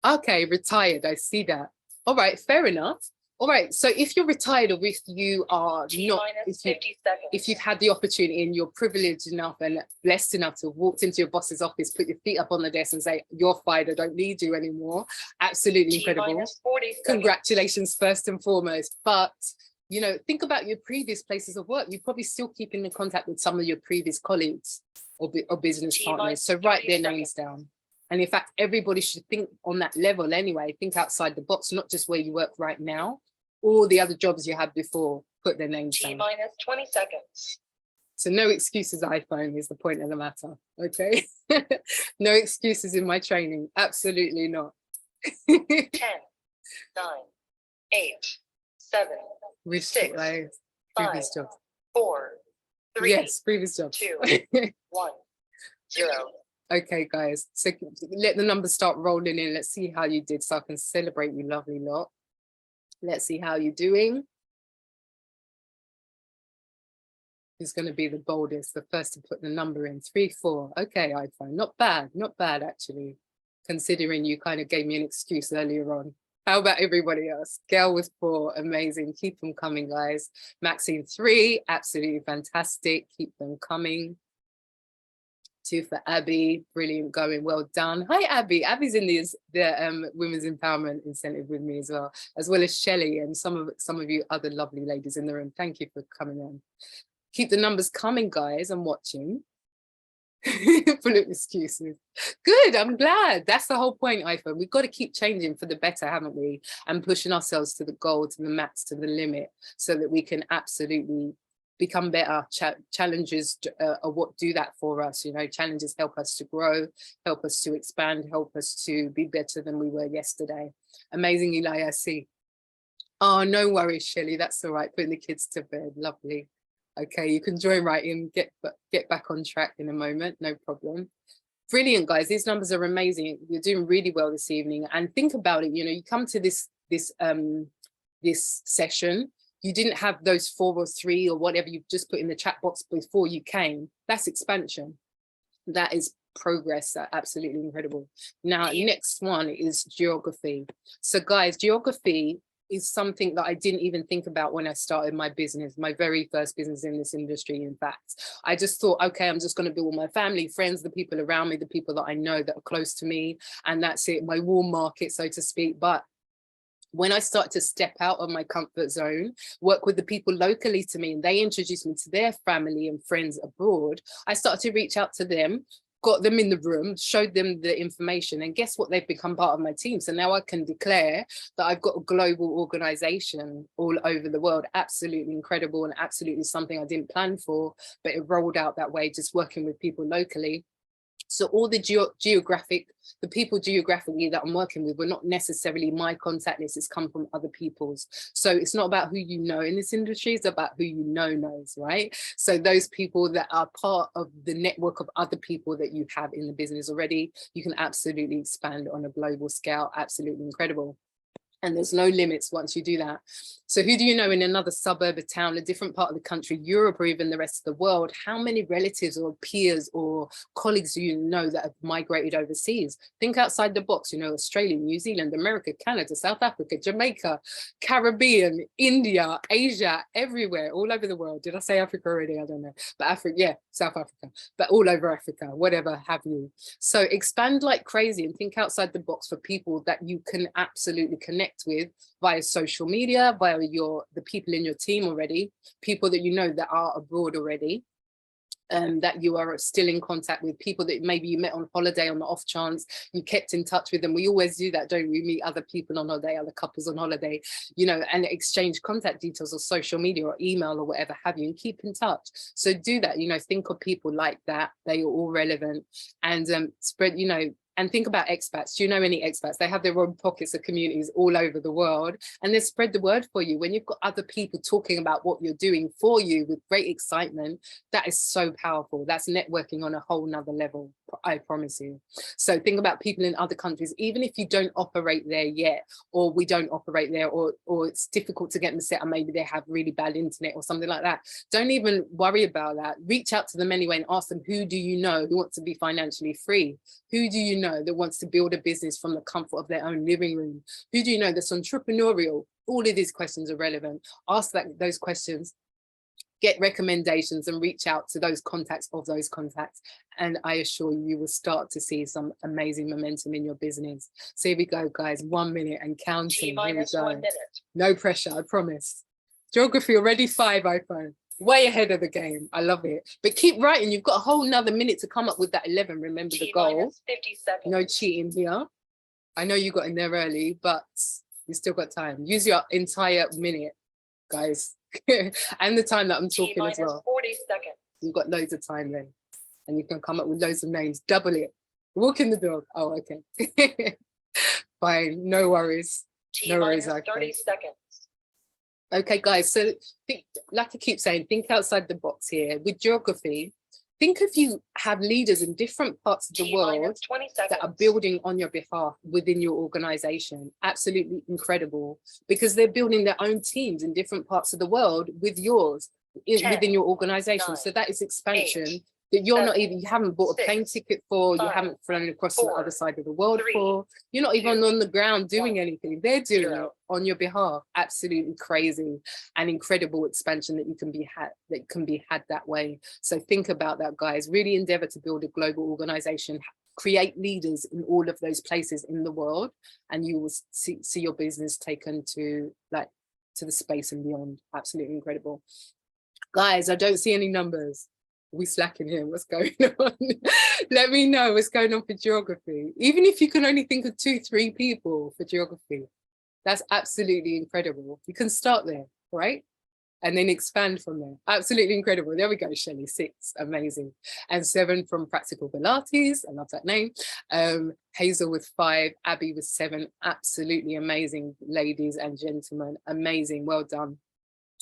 [SPEAKER 2] Okay, retired, I see that. All right, fair enough. All right, so if you're retired, or if you are not, if you've had the opportunity and you're privileged enough and blessed enough to have walked into your boss's office, put your feet up on the desk and say, you're fired, I don't need you anymore. Absolutely incredible. Congratulations, first and foremost. But, you know, think about your previous places of work. You're probably still keeping in contact with some of your previous colleagues or business partners. So write their names down. And in fact, everybody should think on that level anyway, think outside the box, not just where you work right now, all the other jobs you had before, put their names down.
[SPEAKER 1] T-minus 20 seconds.
[SPEAKER 2] So no excuses, iPhone, is the point of the matter, okay? No excuses in my training, absolutely not.
[SPEAKER 1] 10, 9, 8, 7,
[SPEAKER 2] We've
[SPEAKER 1] 6,
[SPEAKER 2] previous
[SPEAKER 1] 5,
[SPEAKER 2] jobs.
[SPEAKER 1] 4, 3,
[SPEAKER 2] yes, previous jobs.
[SPEAKER 1] 2, 1, 0.
[SPEAKER 2] Okay, guys, so let the numbers start rolling in. Let's see how you did, so I can celebrate you, lovely lot. Let's see how you're doing. Who's going to be the boldest, the first to put the number in? 3, 4. Okay, iPhone, not bad actually, considering you kind of gave me an excuse earlier on. How about everybody else? Gail with 4, amazing. Keep them coming, guys. Maxine 3, absolutely fantastic. Keep them coming. 2 for Abby, brilliant going, well done. Hi Abby, Abby's in the Women's Empowerment Incentive with me as well as Shelley and some of you other lovely ladies in the room. Thank you for coming on. Keep the numbers coming, guys. I'm watching. Full of excuses. Good, I'm glad. That's the whole point, iPhone. We've got to keep changing for the better, haven't we? And pushing ourselves to the goal, to the max, to the limit, so that we can absolutely become better. Challenges are what do that for us. You know, challenges help us to grow, help us to expand, help us to be better than we were yesterday. Amazing, Eli, I see. Oh, no worries, Shelley, that's all right. Putting the kids to bed, lovely. Okay, you can join right in, get back on track in a moment, no problem. Brilliant, guys, these numbers are amazing. You're doing really well this evening. And think about it, you know, you come to this session, you didn't have those 4 or 3 or whatever you've just put in the chat box before you came. That's expansion. That is progress. Absolutely incredible. Now, next one is geography. So guys, geography is something that I didn't even think about when I started my business, my very first business in this industry. In fact, I just thought, okay, I'm just going to build my family, friends, the people around me, the people that I know that are close to me, and that's it, my warm market, so to speak. But when I start to step out of my comfort zone, work with the people locally to me, and they introduce me to their family and friends abroad, I started to reach out to them, got them in the room, showed them the information, and guess what? They've become part of my team. So now I can declare that I've got a global organization all over the world. Absolutely incredible, and absolutely something I didn't plan for, but it rolled out that way, just working with people locally. So all the the people geographically that I'm working with were not necessarily my contact list, it's come from other people's. So it's not about who you know in this industry, it's about who you know knows, right? So those people that are part of the network of other people that you have in the business already, you can absolutely expand on a global scale. Absolutely incredible. And there's no limits once you do that. So who do you know in another suburb, a town, a different part of the country, Europe, or even the rest of the world? How many relatives or peers or colleagues do you know that have migrated overseas? Think outside the box, you know, Australia, New Zealand, America, Canada, South Africa, Jamaica, Caribbean, India, Asia, everywhere, all over the world. Did I say Africa already? I don't know. But Africa, yeah, South Africa, but all over Africa, whatever have you. So expand like crazy and think outside the box for people that you can absolutely connect with via social media, via the people in your team already, people that you know that are abroad already, that you are still in contact with, people that maybe you met on holiday on the off chance you kept in touch with them. We always do that, don't we? Meet other people on holiday, other couples on holiday, you know, and exchange contact details or social media or email or whatever have you, and keep in touch. So do that, you know, think of people like that. They are all relevant, and spread, you know. And think about expats. Do you know any expats? They have their own pockets of communities all over the world, and they spread the word for you. When you've got other people talking about what you're doing for you with great excitement, that is so powerful. That's networking on a whole nother level, I promise you. So think about people in other countries, even if you don't operate there yet, or we don't operate there, or it's difficult to get them set up, maybe they have really bad internet or something like that. Don't even worry about that. Reach out to them anyway and ask them, who do you know who wants to be financially free? Who do you know that wants to build a business from the comfort of their own living room? Who do you know that's entrepreneurial? All of these questions are relevant. Ask those questions, get recommendations, and reach out to those contacts of those contacts. And I assure you, you will start to see some amazing momentum in your business. So here we go, guys, 1 minute and counting. Here we go.
[SPEAKER 1] 1 minute.
[SPEAKER 2] No pressure, I promise. Geography already 5 iPhone. Way ahead of the game. I love it. But keep writing. You've got a whole nother minute to come up with that 11. Remember the goal.
[SPEAKER 1] 50 seconds.
[SPEAKER 2] No cheating here. I know you got in there early, but you still got time. Use your entire minute, guys. And the time that I'm talking as well.
[SPEAKER 1] 40 seconds.
[SPEAKER 2] You've got loads of time then. And you can come up with loads of names. Double it. Walking the dog. Oh, okay. Fine. No worries. No worries.
[SPEAKER 1] 30 seconds.
[SPEAKER 2] Okay, guys, so think, like I keep saying, think outside the box here. With geography, think if you have leaders in different parts of the world that are building on your behalf within your organization. Absolutely incredible, because they're building their own teams in different parts of the world with yours, within your organization. 9, so that is expansion. 8, that you're 7, not even, you haven't bought a
[SPEAKER 1] 6,
[SPEAKER 2] plane ticket for,
[SPEAKER 1] 5,
[SPEAKER 2] you haven't flown across
[SPEAKER 1] 4,
[SPEAKER 2] to the other side of the world
[SPEAKER 1] 3,
[SPEAKER 2] for, you're not even
[SPEAKER 1] 2,
[SPEAKER 2] on the ground doing
[SPEAKER 1] 1,
[SPEAKER 2] anything. They're doing
[SPEAKER 1] 0.
[SPEAKER 2] it on your behalf. Absolutely crazy and incredible expansion that can be had that way. So think about that, guys. Really endeavor to build a global organization, create leaders in all of those places in the world, and you will see your business taken to the space and beyond. Absolutely incredible. Guys, I don't see any numbers. We slacking here. What's going on? Let me know what's going on for geography. Even if you can only think of 2-3 people for geography, that's absolutely incredible. You can start there, right? And then expand from there. Absolutely incredible. There we go, Shelley, 6, amazing. And 7 from Practical Pilates, I love that name. Hazel with 5, Abby with 7, absolutely amazing, ladies and gentlemen, amazing, well done.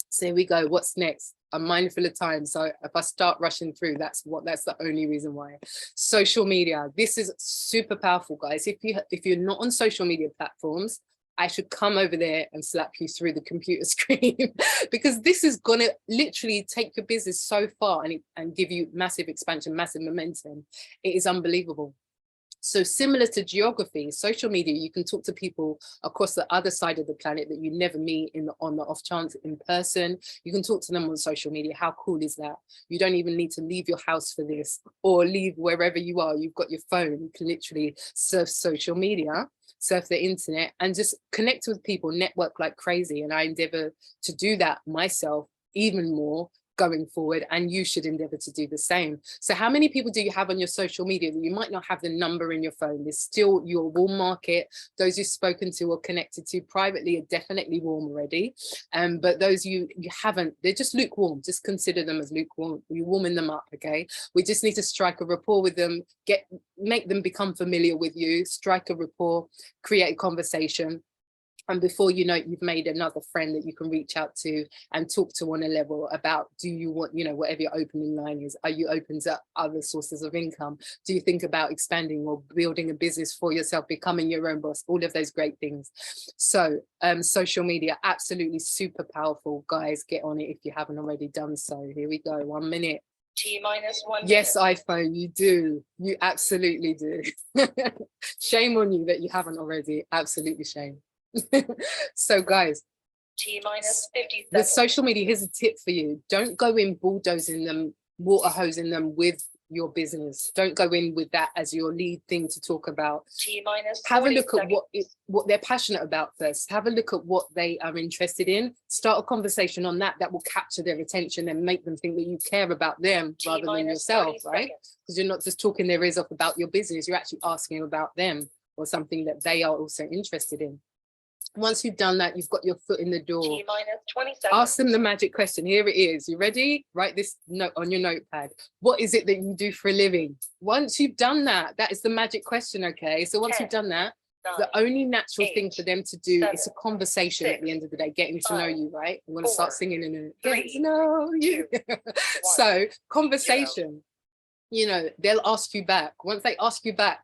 [SPEAKER 2] So here we go, what's next? I'm mindful of time, so if I start rushing through, that's the only reason why. Social media, this is super powerful, guys. If you're not on social media platforms, I should come over there and slap you through the computer screen because this is gonna literally take your business so far and give you massive expansion, massive momentum. It is unbelievable. So similar to geography, social media, you can talk to people across the other side of the planet that you never meet on the off chance in person. You can talk to them on social media. How cool is that? You don't even need to leave your house for this or leave wherever you are. You've got your phone. You can literally surf social media, surf the internet, and just connect with people, network like crazy. And I endeavor to do that myself even more going forward, and you should endeavor to do the same. So how many people do you have on your social media that you might not have the number in your phone? There's still your warm market. Those you've spoken to or connected to privately are definitely warm already, but those you haven't, they're just lukewarm. Just consider them as lukewarm. You're warming them up. Okay, we just need to strike a rapport with them, make them become familiar with you, strike a rapport, create a conversation, And before you know it, you've made another friend that you can reach out to and talk to on a level about, do you want, you know, whatever your opening line is, are you open to other sources of income? Do you think about expanding or building a business for yourself, becoming your own boss, all of those great things. So social media, absolutely super powerful. Guys, get on it if you haven't already done so. Here we go, 1 minute.
[SPEAKER 1] T-1
[SPEAKER 2] Yes, iPhone, you do. You absolutely do. Shame on you that you haven't already. Absolutely shame. So guys,
[SPEAKER 1] T-50
[SPEAKER 2] with social media, here's a tip for you. Don't go in bulldozing them, water hosing them with your business. Don't go in with that as your lead thing to talk about. Have a look at what they're passionate about first. Have a look at what they are interested in. Start a conversation on that will capture their attention and make them think that you care about them rather than yourself, right? Because you're not just talking their ears off about your business, you're actually asking about them or something that they are also interested in. Once you've done that, you've got your foot in the door.
[SPEAKER 1] T-20 seconds.
[SPEAKER 2] Ask them the magic question. Here it is. You ready? Write this note on your notepad. What is it that you do for a living? Once you've done that, that is the magic question, okay? So once you've done that, the only natural thing for them to do is a conversation at the end of the day, getting to know you, right? I'm going to start singing in a minute. Getting to know you. So conversation, you know, they'll ask you back. Once they ask you back,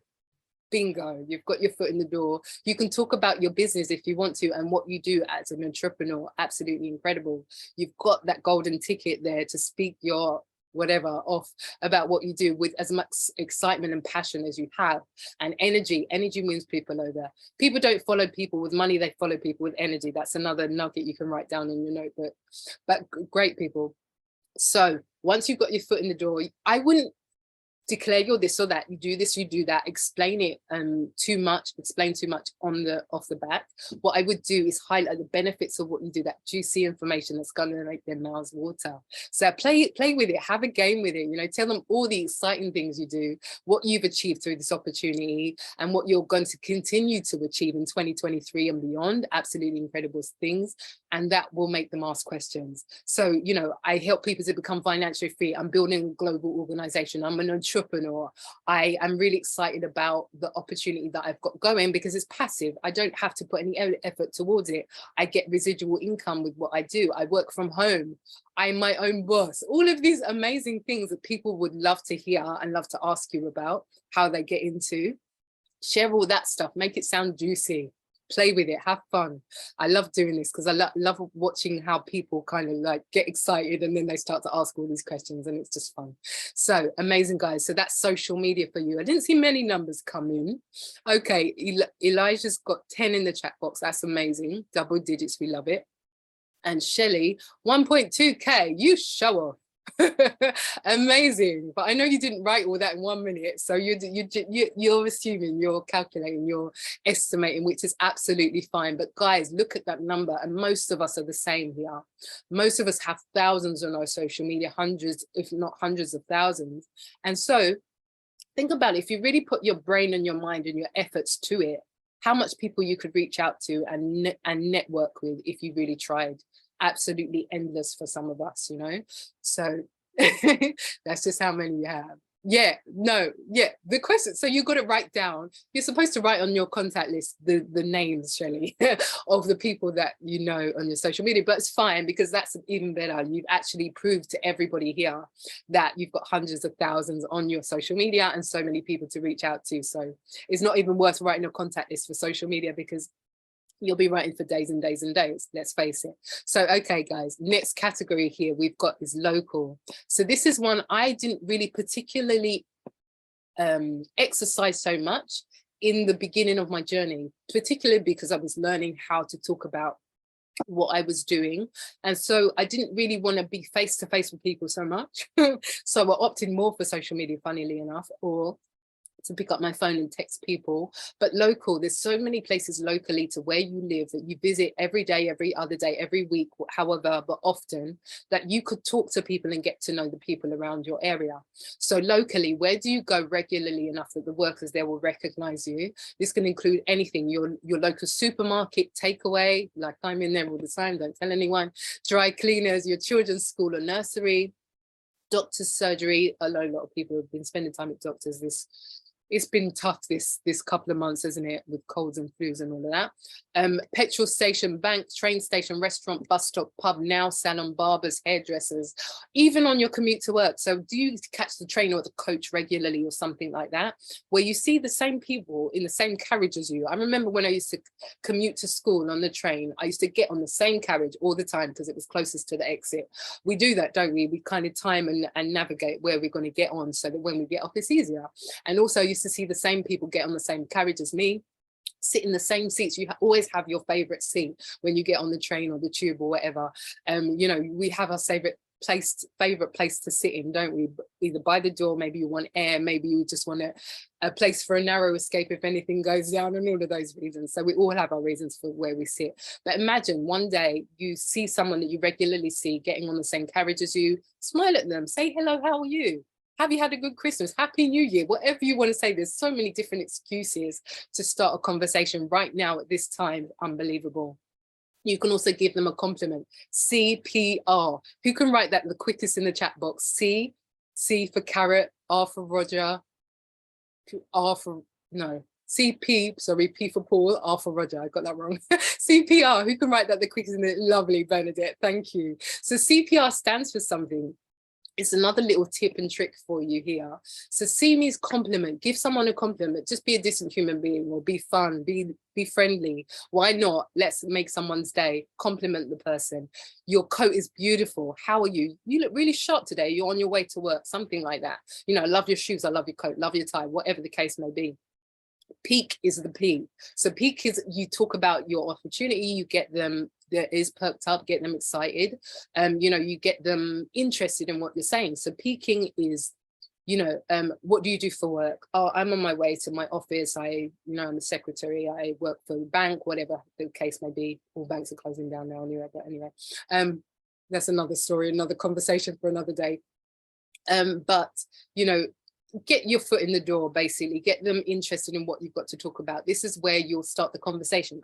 [SPEAKER 2] bingo, you've got your foot in the door. You can talk about your business if you want to and what you do as an entrepreneur. Absolutely incredible. You've got that golden ticket there to speak your whatever off about what you do with as much excitement and passion as you have, and energy wins people over. People don't follow people with money, they follow people with energy. That's another nugget you can write down in your notebook. But great people. So once you've got your foot in the door, I wouldn't declare you're this or that, you do this, you do that, explain it explain too much off the bat. What I would do is highlight the benefits of what you do, that juicy information that's going to make their mouths water. So play with it, have a game with it, you know, tell them all the exciting things you do, what you've achieved through this opportunity and what you're going to continue to achieve in 2023 and beyond. Absolutely incredible things, and that will make them ask questions. So, you know, I help people to become financially free. I'm building a global organization. I'm an entrepreneur. I am really excited about the opportunity that I've got going because it's passive. I don't have to put any effort towards it. I get residual income with what I do. I work from home. I'm my own boss. All of these amazing things that people would love to hear and love to ask you about, how they get into. Share all that stuff, make it sound juicy. Play with it, have fun. I love doing this because I love watching how people kind of like get excited and then they start to ask all these questions, and it's just fun. So amazing, guys. So that's social media for you. I didn't see many numbers come in. Okay, Elijah's got 10 in the chat box. That's amazing. Double digits, we love it. And Shelley, 1.2K, you show off. Amazing. But I know you didn't write all that in 1 minute, so you're assuming, you're calculating, you're estimating, which is absolutely fine. But guys, look at that number, and most of us are the same here. Most of us have thousands on our social media, hundreds if not hundreds of thousands. And so think about it, if you really put your brain and your mind and your efforts to it, how much people you could reach out to and network with if you really tried. Absolutely endless for some of us, you know. So that's just how many you have. Yeah, no, yeah, the question, so you got to write down, you're supposed to write on your contact list the names, Shelley, of the people that you know on your social media. But it's fine, because that's even better. You've actually proved to everybody here that you've got hundreds of thousands on your social media and so many people to reach out to. So it's not even worth writing a contact list for social media, because you'll be writing for days and days and days, let's face it. So, okay, guys, next category here we've got is local. So this is one I didn't really particularly exercise so much in the beginning of my journey, particularly because I was learning how to talk about what I was doing. And so I didn't really want to be face to face with people so much. So I opted more for social media, funnily enough, or to pick up my phone and text people. But local, there's so many places locally to where you live that you visit every day, every other day, every week, however, but often, that you could talk to people and get to know the people around your area. So locally, where do you go regularly enough that the workers there will recognize you? This can include anything, your local supermarket, takeaway, like I'm in there all the time, don't tell anyone, dry cleaners, your children's school or nursery, doctor's surgery. I know a lot of people have been spending time with doctors It's been tough this couple of months, isn't it, with colds and flus and all of that. Petrol station, bank, train station, restaurant, bus stop, pub, nail salon, barbers, hairdressers, even on your commute to work. So do you catch the train or the coach regularly or something like that, where you see the same people in the same carriage as you? I remember when I used to commute to school on the train, I used to get on the same carriage all the time because it was closest to the exit. We do that, don't we? We kind of time and navigate where we're going to get on so that when we get off, it's easier. And also I used to see the same people get on the same carriage as me, sit in the same seats. You always have your favorite seat when you get on the train or the tube or whatever. You know, we have our favorite place to sit in, don't we? Either by the door, maybe you want air, maybe you just want a place for a narrow escape if anything goes down, and all of those reasons. So we all have our reasons for where we sit. But imagine one day you see someone that you regularly see getting on the same carriage as you, smile at them, say hello, how are you? Have you had a good Christmas? Happy New Year? Whatever you want to say. There's so many different excuses to start a conversation right now at this time. Unbelievable. You can also give them a compliment. CPR. Who can write that the quickest in the chat box? C for carrot, R for Roger, CP, sorry, P for Paul, R for Roger, I got that wrong. CPR, who can write that the quickest in the, lovely Bernadette, thank you. So CPR stands for something. It's another little tip and trick for you here. So C means compliment. Give someone a compliment. Just be a decent human being, or be fun, be friendly. Why not? Let's make someone's day. Compliment the person. Your coat is beautiful. How are you? You look really sharp today. You're on your way to work, something like that. You know, love your shoes, I love your coat, love your tie, whatever the case may be. Peak is the P. So peak is, you talk about your opportunity, you get them, that is perked up, get them excited, you know, you get them interested in what you're saying. So peaking is, you know, what do you do for work? Oh, I'm on my way to my office. I'm a secretary, I work for the bank, whatever the case may be. All banks are closing down now anyway, but anyway, that's another story, another conversation for another day. But, you know, get your foot in the door, basically, get them interested in what you've got to talk about. This is where you'll start the conversation.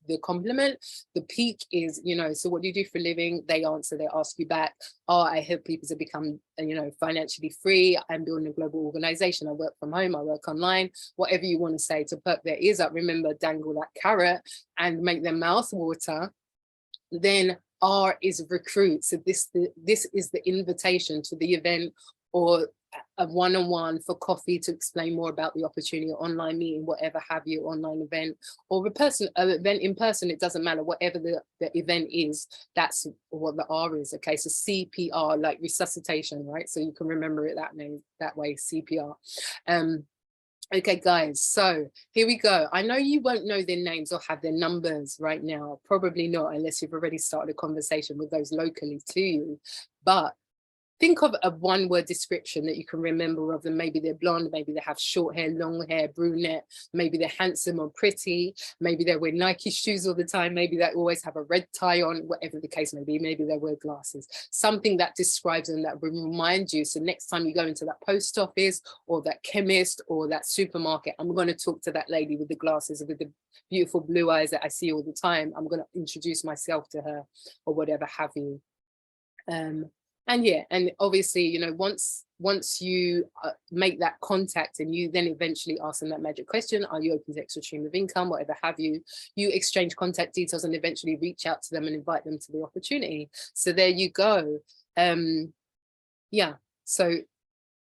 [SPEAKER 2] The compliment, the peak is, you know, so what do you do for a living? They answer, they ask you back. Oh, I help people to become, you know, financially free. I'm building a global organization. I work from home, I work online, whatever you want to say to perk their ears up. Remember, dangle that carrot and make their mouth water. Then R is recruit. So this is the invitation to the event, or a one-on-one for coffee to explain more about the opportunity, online meeting, whatever have you, online event, or event in person. It doesn't matter, whatever the event is, that's what the R is. Okay, so CPR, like resuscitation, right? So you can remember it that way, CPR. Okay, guys, so here we go. I know you won't know their names or have their numbers right now, probably not, unless you've already started a conversation with those locally to you, but think of a one-word description that you can remember of them. Maybe they're blonde, maybe they have short hair, long hair, brunette, maybe they're handsome or pretty, maybe they wear Nike shoes all the time, maybe they always have a red tie on, whatever the case may be, maybe they wear glasses. Something that describes them, that will remind you, so next time you go into that post office or that chemist or that supermarket, I'm going to talk to that lady with the glasses, with the beautiful blue eyes that I see all the time. I'm going to introduce myself to her, or whatever have you. And yeah, and obviously, you know, once you make that contact and you then eventually ask them that magic question, are you open to extra stream of income, whatever have you, you exchange contact details and eventually reach out to them and invite them to the opportunity. So there you go. Yeah, so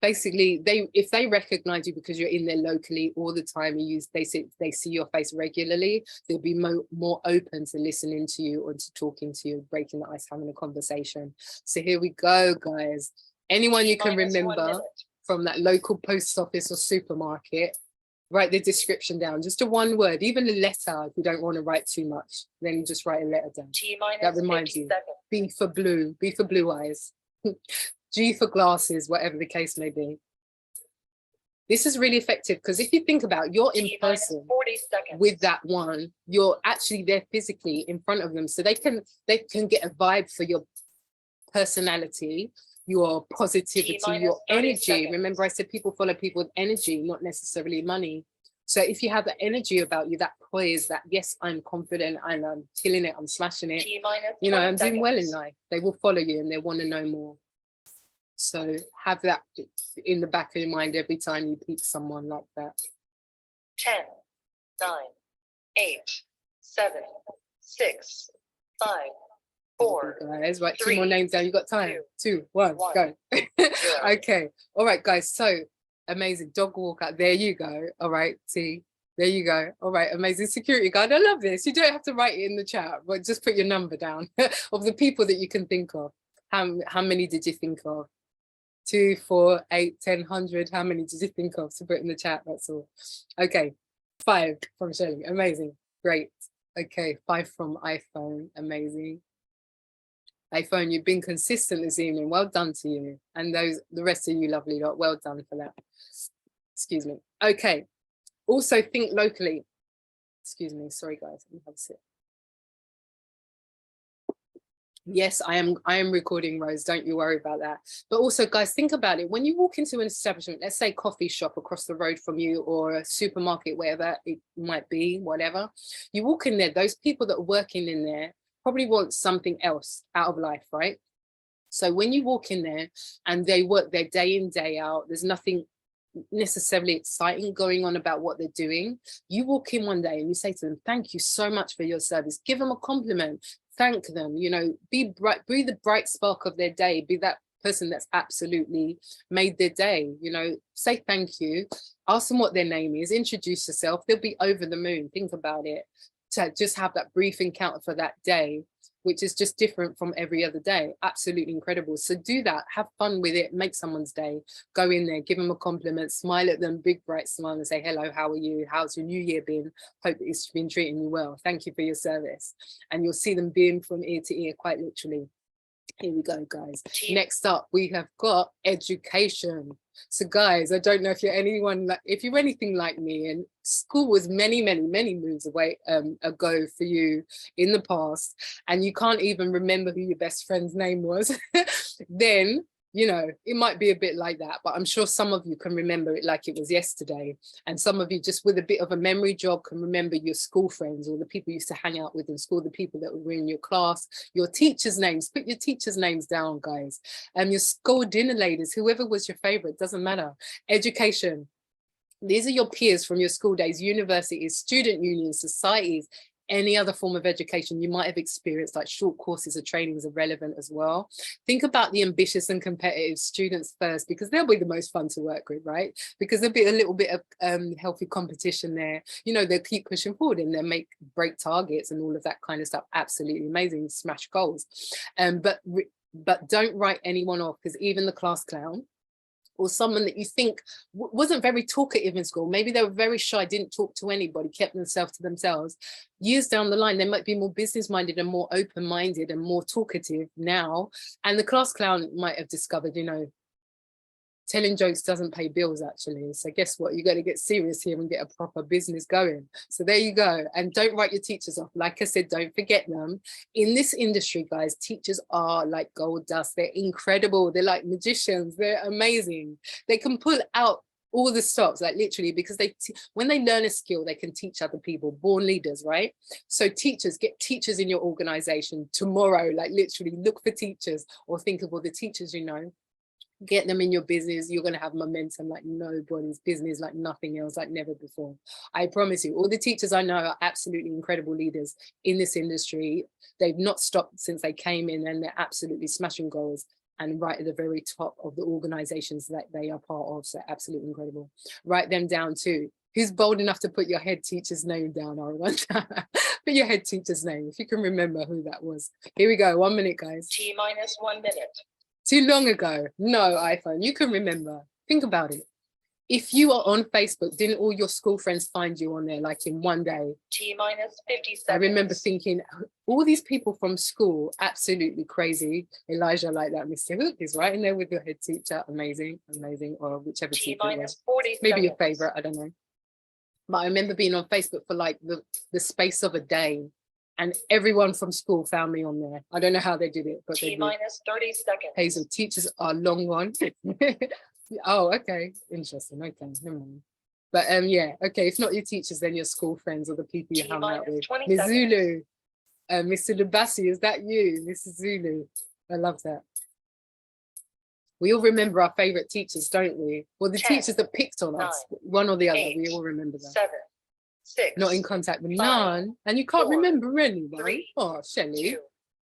[SPEAKER 2] basically, if they recognize you because you're in there locally all the time, they see your face regularly, they'll be more open to listening to you or to talking to you, breaking the ice, having a conversation. So here we go, guys. Anyone you can remember from that local post office or supermarket, write the description down, just a one word, even a letter. If you don't want to write too much, then just write a letter down. That reminds you. B for blue eyes. G for glasses, whatever the case may be. This is really effective because if you think about, you're in person with that one, you're actually there physically in front of them, so they can get a vibe for your personality, your positivity, your energy. Remember, I said people follow people with energy, not necessarily money. So if you have that energy about you, that poise, that yes, I'm confident and I'm killing it, I'm smashing it, you know, I'm doing well in life, they will follow you and they want to know more. So have that in the back of your mind every time you pick someone like that.
[SPEAKER 1] 10, 9, 8, 7, 6, 5, 4.
[SPEAKER 2] Guys, right,
[SPEAKER 1] 3,
[SPEAKER 2] 2 more names down. You got time? 2, 1, go. Okay. All right, guys. So amazing. Dog walk out. There you go. All right. See, there you go. All right. Amazing. Security guard. I love this. You don't have to write it in the chat, but just put your number down of the people that you can think of. How many did you think of? 2, 4, 8, 10, 100. How many did you think of to put in the chat? That's all. Okay. 5 from Shirley. Amazing. Great. Okay. 5 from iPhone. Amazing. iPhone, you've been consistent this evening. Well done to you. And the rest of you lovely lot, well done for that. Excuse me. Okay. Also think locally. Excuse me. Sorry, guys. Let me have a sip. Yes, I am recording, Rose. Don't you worry about that. But also, guys, think about it. When you walk into an establishment, let's say coffee shop across the road from you or a supermarket, wherever it might be, whatever, you walk in there, those people that are working in there probably want something else out of life, right? So when you walk in there and they work their day in, day out, there's nothing necessarily exciting going on about what they're doing. You walk in one day and you say to them, thank you so much for your service. Give them a compliment. Thank them, you know, be the bright spark of their day, be that person that's absolutely made their day, you know, say thank you, ask them what their name is, introduce yourself, they'll be over the moon. Think about it, to just have that brief encounter for that day, which is just different from every other day. Absolutely incredible. So do that, have fun with it, make someone's day, go in there, give them a compliment, smile at them, big bright smile and say, hello, how are you? How's your new year been? Hope it's been treating you well. Thank you for your service. And you'll see them beam from ear to ear, quite literally. Here we go, guys. Next up, we have got education. So guys, I don't know if you're anything like me, and school was many moons away ago for you in the past, and you can't even remember who your best friend's name was, then, you know, it might be a bit like that, but I'm sure some of you can remember it like it was yesterday. And some of you just with a bit of a memory jog can remember your school friends or the people you used to hang out with in school, the people that were in your class, your teachers' names. Put your teachers' names down, guys. Your school dinner ladies, whoever was your favorite, doesn't matter. Education. These are your peers from your school days, universities, student unions, societies, any other form of education you might have experienced, like short courses or trainings are relevant as well. Think about the ambitious and competitive students first, because they'll be the most fun to work with, right? Because there'll be a little bit of healthy competition there. You know, they'll keep pushing forward and they'll break targets and all of that kind of stuff. Absolutely amazing, smash goals. But don't write anyone off, because even the class clown, or someone that you think wasn't very talkative in school, maybe they were very shy, didn't talk to anybody, kept themselves to themselves, years down the line they might be more business-minded and more open-minded and more talkative now, and the class clown might have discovered, you know, telling jokes doesn't pay bills actually. So guess what, you got to get serious here and get a proper business going. So there you go. And don't write your teachers off. Like I said, don't forget them. In this industry, guys, teachers are like gold dust. They're incredible. They're like magicians. They're amazing. They can pull out all the stops, like literally, because when they learn a skill, they can teach other people, born leaders, right? So teachers, get teachers in your organization tomorrow, like literally look for teachers, or think of all the teachers you know, get them in your business. You're going to have momentum like nobody's business, like nothing else, like never before. I promise you, all the teachers I know are absolutely incredible leaders in this industry. They've not stopped since they came in, and they're absolutely smashing goals and right at the very top of the organizations that they are part of. So absolutely incredible. Write them down too. Who's bold enough to put your head teacher's name down? Put your head teacher's name, if you can remember who that was. Here we go, 1 minute, guys.
[SPEAKER 1] T-1 minute.
[SPEAKER 2] Too long ago. No, iPhone, you can remember. Think about it. If you are on Facebook, didn't all your school friends find you on there like in one day?
[SPEAKER 1] T-50 seconds.
[SPEAKER 2] I remember thinking, all these people from school, absolutely crazy. Elijah like that, Mr. Hook is right in there with your head teacher. Amazing, amazing, or whichever teacher it was. Maybe your favorite, I don't know. But I remember being on Facebook for like the space of a day, and everyone from school found me on there. I don't know how they did it, but
[SPEAKER 1] T-30 seconds.
[SPEAKER 2] Hazel, teachers are long gone. Oh, okay, interesting. Okay, never mind. But yeah, okay, if not your teachers, then your school friends or the people you hung out with. Miss Zulu, Mr. Lubasi, is that you? Mrs. Zulu, I love that. We all remember our favorite teachers, don't we? Well, the
[SPEAKER 1] 10,
[SPEAKER 2] teachers that picked on
[SPEAKER 1] 9,
[SPEAKER 2] us, one or the other,
[SPEAKER 1] 8,
[SPEAKER 2] we all remember them.
[SPEAKER 1] 7, 6.
[SPEAKER 2] Not in contact with
[SPEAKER 1] 5,
[SPEAKER 2] none. And you can't
[SPEAKER 1] 4,
[SPEAKER 2] remember anyone.
[SPEAKER 1] 3,
[SPEAKER 2] Oh, Shelley.
[SPEAKER 1] 2,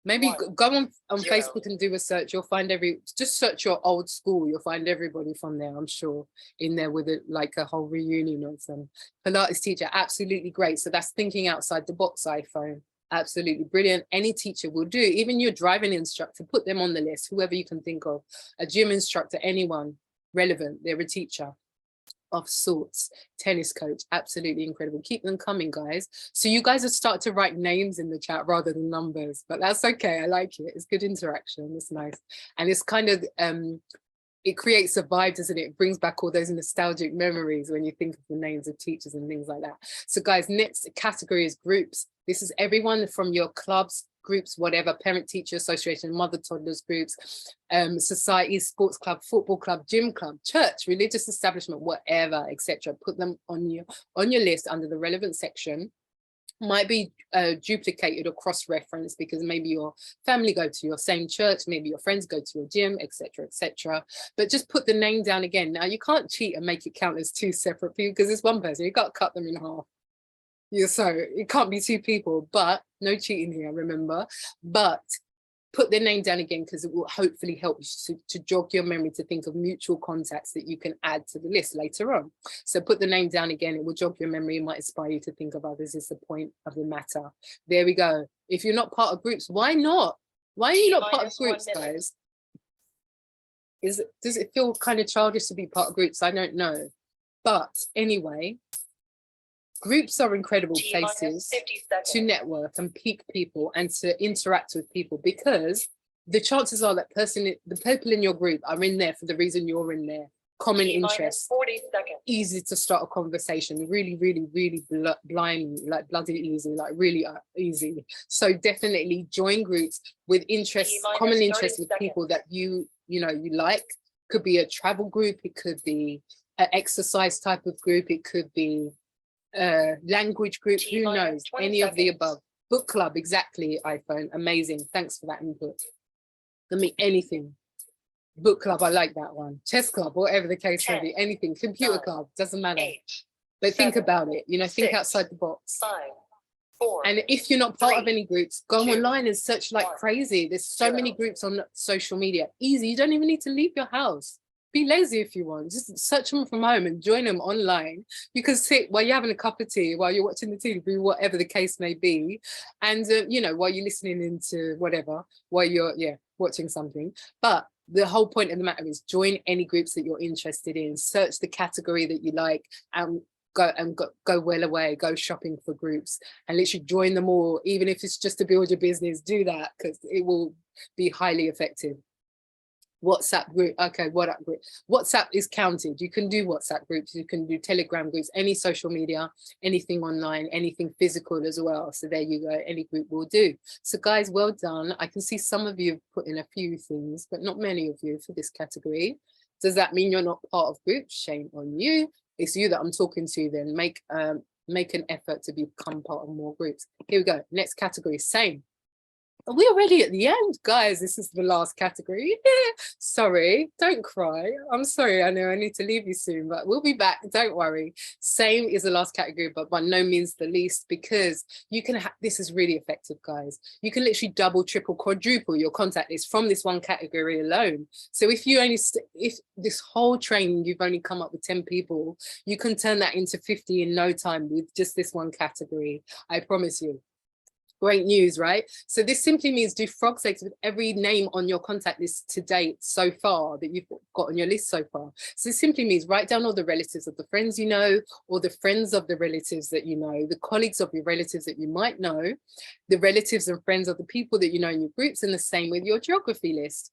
[SPEAKER 2] Maybe
[SPEAKER 1] 1,
[SPEAKER 2] go on
[SPEAKER 1] 0.
[SPEAKER 2] Facebook and do a search. You'll find just search your old school. You'll find everybody from there, I'm sure, in there with like a whole reunion of them. Pilates teacher, absolutely great. So that's thinking outside the box, iPhone. Absolutely brilliant. Any teacher will do. Even your driving instructor, put them on the list, whoever you can think of. A gym instructor, anyone relevant, they're a teacher of sorts. Tennis coach, absolutely incredible. Keep them coming, guys. So you guys have started to write names in the chat rather than numbers, but that's okay. I like it. It's good interaction. It's nice. And it's kind of it creates a vibe, doesn't it? It brings back all those nostalgic memories when you think of the names of teachers and things like that. So guys, next category is groups. This is everyone from your clubs, groups, whatever, parent teacher association, mother toddlers groups, societies, sports club, football club, gym club, church, religious establishment, whatever, etc. Put them on your list under the relevant section. Might be duplicated or cross-referenced because maybe your family go to your same church, maybe your friends go to your gym, etc., etc. But just put the name down again. Now you can't cheat and make it count as two separate people because it's one person. You got to cut them in half. Yeah, so it can't be two people, but no cheating here, remember. But put their name down again because it will hopefully help you to jog your memory to think of mutual contacts that you can add to the list later on. So put the name down again, it will jog your memory, it might inspire you to think of others is the point of the matter. There we go. If you're not part of groups, why not? Why are you not part of groups, guys? Does it feel kind of childish to be part of groups? I don't know. But anyway, groups are incredible places to network and pick people and to interact with people because the chances are that the people in your group are in there for the reason you're in there. Common interest,
[SPEAKER 1] 40 seconds.
[SPEAKER 2] Easy to start a conversation, really, really, really blindly, like bloody easy, like really easy. So definitely join groups with interests, common interests with people that you like. Could be a travel group, it could be an exercise type of group, it could be language group, who knows, any of the above. Book club, exactly, iPhone, amazing, thanks for that input. Let me anything. Book club, I like that one. Chess club, whatever the case may be, anything. Computer club, doesn't matter. But think about it, think outside the box.
[SPEAKER 1] 5, 4,
[SPEAKER 2] and if you're not part of
[SPEAKER 1] 3,
[SPEAKER 2] any groups, go
[SPEAKER 1] 2,
[SPEAKER 2] online and search like
[SPEAKER 1] 1,
[SPEAKER 2] crazy. There's so
[SPEAKER 1] 0.
[SPEAKER 2] many groups on social media, easy. You don't even need to leave your house. Be lazy if you want, just search them from home and join them online. You can sit while you're having a cup of tea, while you're watching the TV, whatever the case may be. And, while you're listening into whatever, while you're, watching something. But the whole point of the matter is join any groups that you're interested in, search the category that you like and go well away, go shopping for groups and literally join them all. Even if it's just to build your business, do that because it will be highly effective. WhatsApp group, okay, WhatsApp group. WhatsApp is counted. You can do WhatsApp groups, you can do Telegram groups, any social media, anything online, anything physical as well. So there you go, any group will do. So guys, well done. I can see some of you have put in a few things, but not many of you for this category. Does that mean you're not part of groups? Shame on you. It's you that I'm talking to then. Make an effort to become part of more groups. Here we go, next category, same. Are we already at the end? Guys, this is the last category. Sorry, don't cry. I'm sorry, I know I need to leave you soon, but we'll be back, don't worry. Same is the last category, but by no means the least, because you can this is really effective, guys. You can literally double, triple, quadruple your contact list from this one category alone. So if this whole training, you've only come up with 10 people, you can turn that into 50 in no time with just this one category. I promise you. Great news, right? So this simply means do frog's legs with every name on your contact list to date so far that you've got on your list so far. So it simply means write down all the relatives of the friends you know, or the friends of the relatives that you know, the colleagues of your relatives that you might know, the relatives and friends of the people that you know in your groups, and the same with your geography list.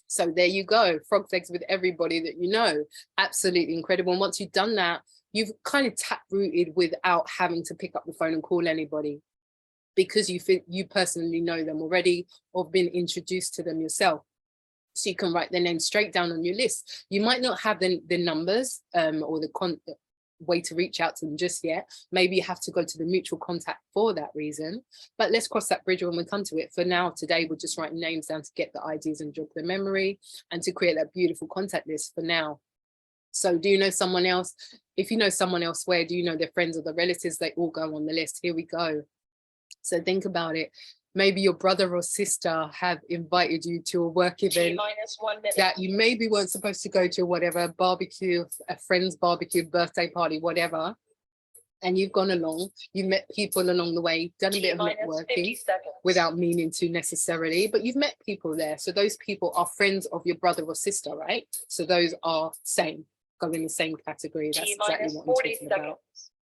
[SPEAKER 2] So there you go, frog's legs with everybody that you know. Absolutely incredible. And once you've done that, you've kind of tap-rooted without having to pick up the phone and call anybody, because you personally know them already or been introduced to them yourself. So you can write their name straight down on your list. You might not have the numbers or way to reach out to them just yet. Maybe you have to go to the mutual contact for that reason, but let's cross that bridge when we come to it. For now, today, we're just writing names down to get the ideas and jog their memory and to create that beautiful contact list for now. So do you know someone else? If you know someone else, where do you know their friends or their relatives? They all go on the list. Here we go. So think about it. Maybe your brother or sister have invited you to a work event that you maybe weren't supposed to go to, whatever, barbecue, a friend's barbecue, birthday party, whatever. And you've gone along, you've met people along the way, done a bit of networking without meaning to necessarily, but you've met people there. So those people are friends of your brother or sister, right? So those are same, go in the same category. That's exactly what I'm talking about.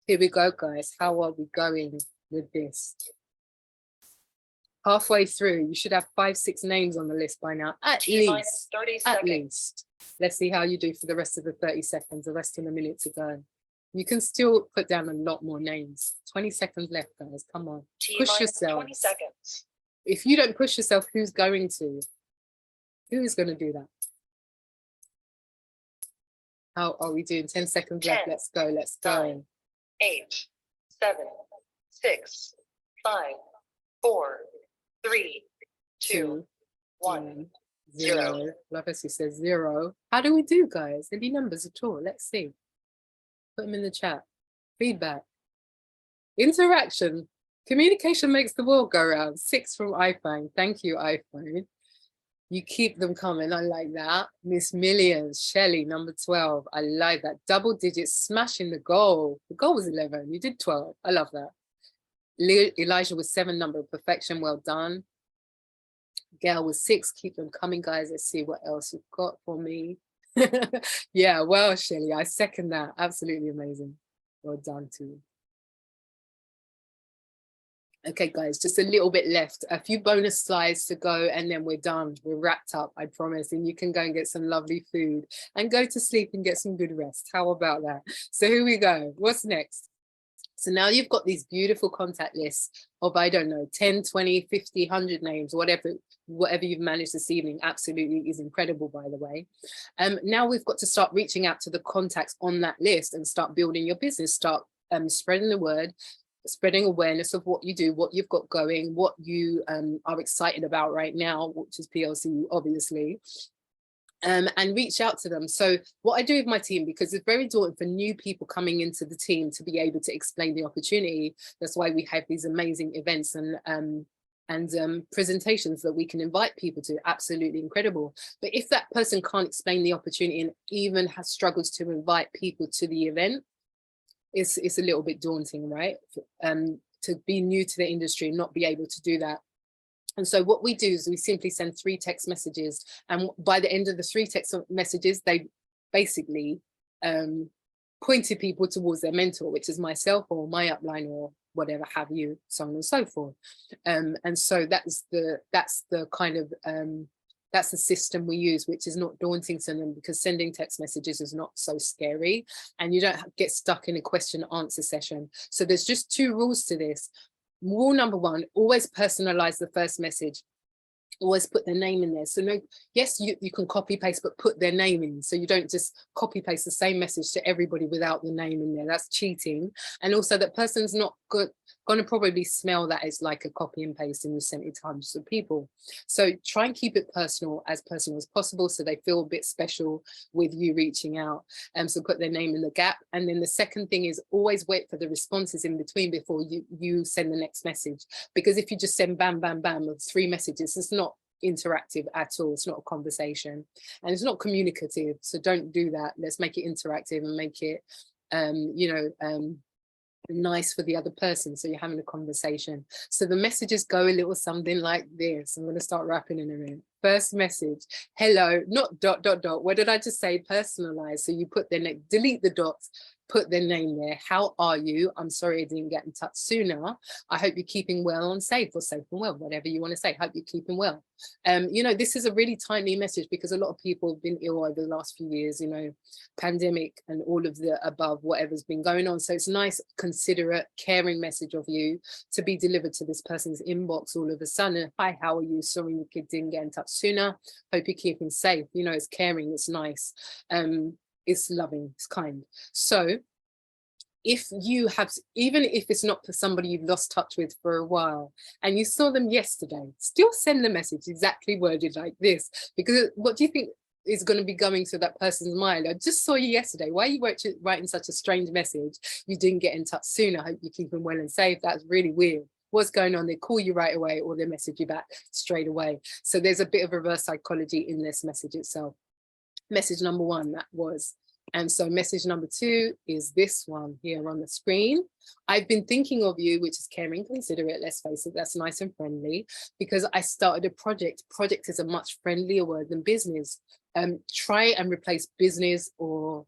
[SPEAKER 2] Here we go, guys. How are we going with this? Halfway through, you should have 5-6 names on the list by now, at least. At least. Let's see how you do for the rest of the 30 seconds, the rest of the minute to go. You can still put down a lot more names. 20 seconds left, guys. Come on. Push yourself.
[SPEAKER 1] 20 seconds.
[SPEAKER 2] If you don't push yourself, who's going to? Who's going to do that? How are we doing? 10 seconds left. Let's go. Let's go.
[SPEAKER 1] 9, 8, 7, 6, 5, 4, 3, 2, 1, 0.
[SPEAKER 2] Love as he says 0. How do we do, guys? Any numbers at all? Let's see. Put them in the chat. Feedback. Interaction. Communication makes the world go round. 6 from iPhone. Thank you, iPhone. You keep them coming. I like that. Miss Millions. Shelley, number 12. I like that. Double digits, smashing the goal. The goal was 11. You did 12. I love that. Elijah was 7, number of perfection. Well done. Gail was 6. Keep them coming, guys. Let's see what else you've got for me. Yeah, well, Shelley, I second that. Absolutely amazing. Well done too. Okay, guys, just a little bit left. A few bonus slides to go, and then we're done. We're wrapped up, I promise. And you can go and get some lovely food and go to sleep and get some good rest. How about that? So here we go. What's next? So now you've got these beautiful contact lists of, I don't know, 10, 20, 50, 100 names, whatever you've managed this evening. Absolutely is incredible, by the way. Now we've got to start reaching out to the contacts on that list and start building your business, start spreading the word, spreading awareness of what you do, what you've got going, what you are excited about right now, which is PLC, obviously. And reach out to them. So what I do with my team, because it's very daunting for new people coming into the team to be able to explain the opportunity. That's why we have these amazing events and presentations that we can invite people to. Absolutely incredible. But if that person can't explain the opportunity and even has struggles to invite people to the event, it's a little bit daunting, right? To be new to the industry and not be able to do that. And so what we do is we simply send 3 text messages, and by the end of the 3 text messages, they basically pointed people towards their mentor, which is myself or my upline or whatever have you, so on and so forth. And so that's the kind of that's the system we use, which is not daunting to them, because sending text messages is not so scary and you don't get stuck in a question answer session. So there's just 2 rules to this. Rule number 1, always personalize the first message. Always put their name in there. So no, yes, you can copy paste, but put their name in. So you don't just copy paste the same message to everybody without the name in there. That's cheating. And also that person's not going to probably smell that it's like a copy and paste and you sent it to hundreds of people. So try and keep it personal as possible so they feel a bit special with you reaching out. So put their name in the gap. And then the second thing is always wait for the responses in between before you send the next message. Because if you just send bam, bam, bam of 3 messages, it's not interactive at all. It's not a conversation and it's not communicative. So don't do that. Let's make it interactive and make it, nice for the other person, so you're having a conversation. So the messages go a little something like this. I'm going to start rapping in a minute. First message, hello, not ... What did I just say? Personalized. So you put their name, delete the dots, put their name there. How are you? I'm sorry I didn't get in touch sooner. I hope you're keeping well and safe, or safe and well, whatever you want to say. Hope you're keeping well. This is a really timely message because a lot of people have been ill over the last few years, pandemic and all of the above, whatever's been going on. So it's a nice, considerate, caring message of you to be delivered to this person's inbox all of a sudden. Hi, how are you? Sorry your kid didn't get in touch sooner. Hope you're keeping safe. It's caring, it's nice. It's loving, it's kind. So if you have, even if it's not for somebody you've lost touch with for a while and you saw them yesterday, still send the message exactly worded like this, because what do you think is going to be going through that person's mind? I just saw you yesterday. Why are you writing such a strange message? You didn't get in touch sooner. I hope you're keeping well and safe. That's really weird. What's going on? They call you right away or they message you back straight away. So there's a bit of reverse psychology in this message itself. Message number one, that was. And so message number two is this one here on the screen. I've been thinking of you, which is caring, considerate, let's face it, that's nice and friendly, because I started a project. Project is a much friendlier word than business. Try and replace business or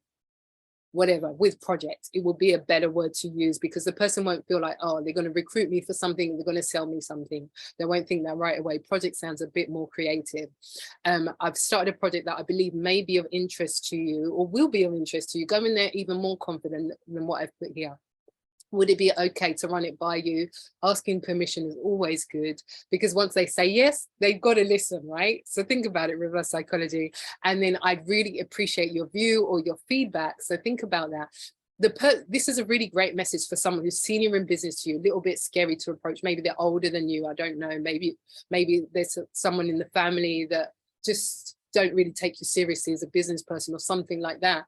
[SPEAKER 2] whatever with project. It will be a better word to use, because the person won't feel like, oh, they're going to recruit me for something, they're going to sell me something. They won't think that right away. Project sounds a bit more creative. I've started a project that I believe may be of interest to you, or will be of interest to you. Go in there even more confident than what I've put here. Would it be okay to run it by you? Asking permission is always good, because once they say yes, they've got to listen, right? So think about it, reverse psychology. And then I'd really appreciate your view or your feedback. So think about that. This is a really great message for someone who's senior in business to you, a little bit scary to approach. Maybe they're older than you, I don't know. Maybe there's someone in the family that just don't really take you seriously as a business person or something like that.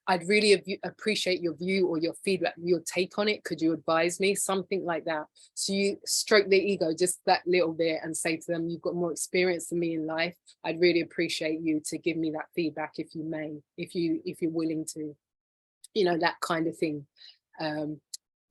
[SPEAKER 2] I'd really appreciate your view or your feedback, your take on it. Could you advise me? Something like that. So you stroke their ego just that little bit and say to them, you've got more experience than me in life. I'd really appreciate you to give me that feedback, if you may, if you're willing to, you know, that kind of thing.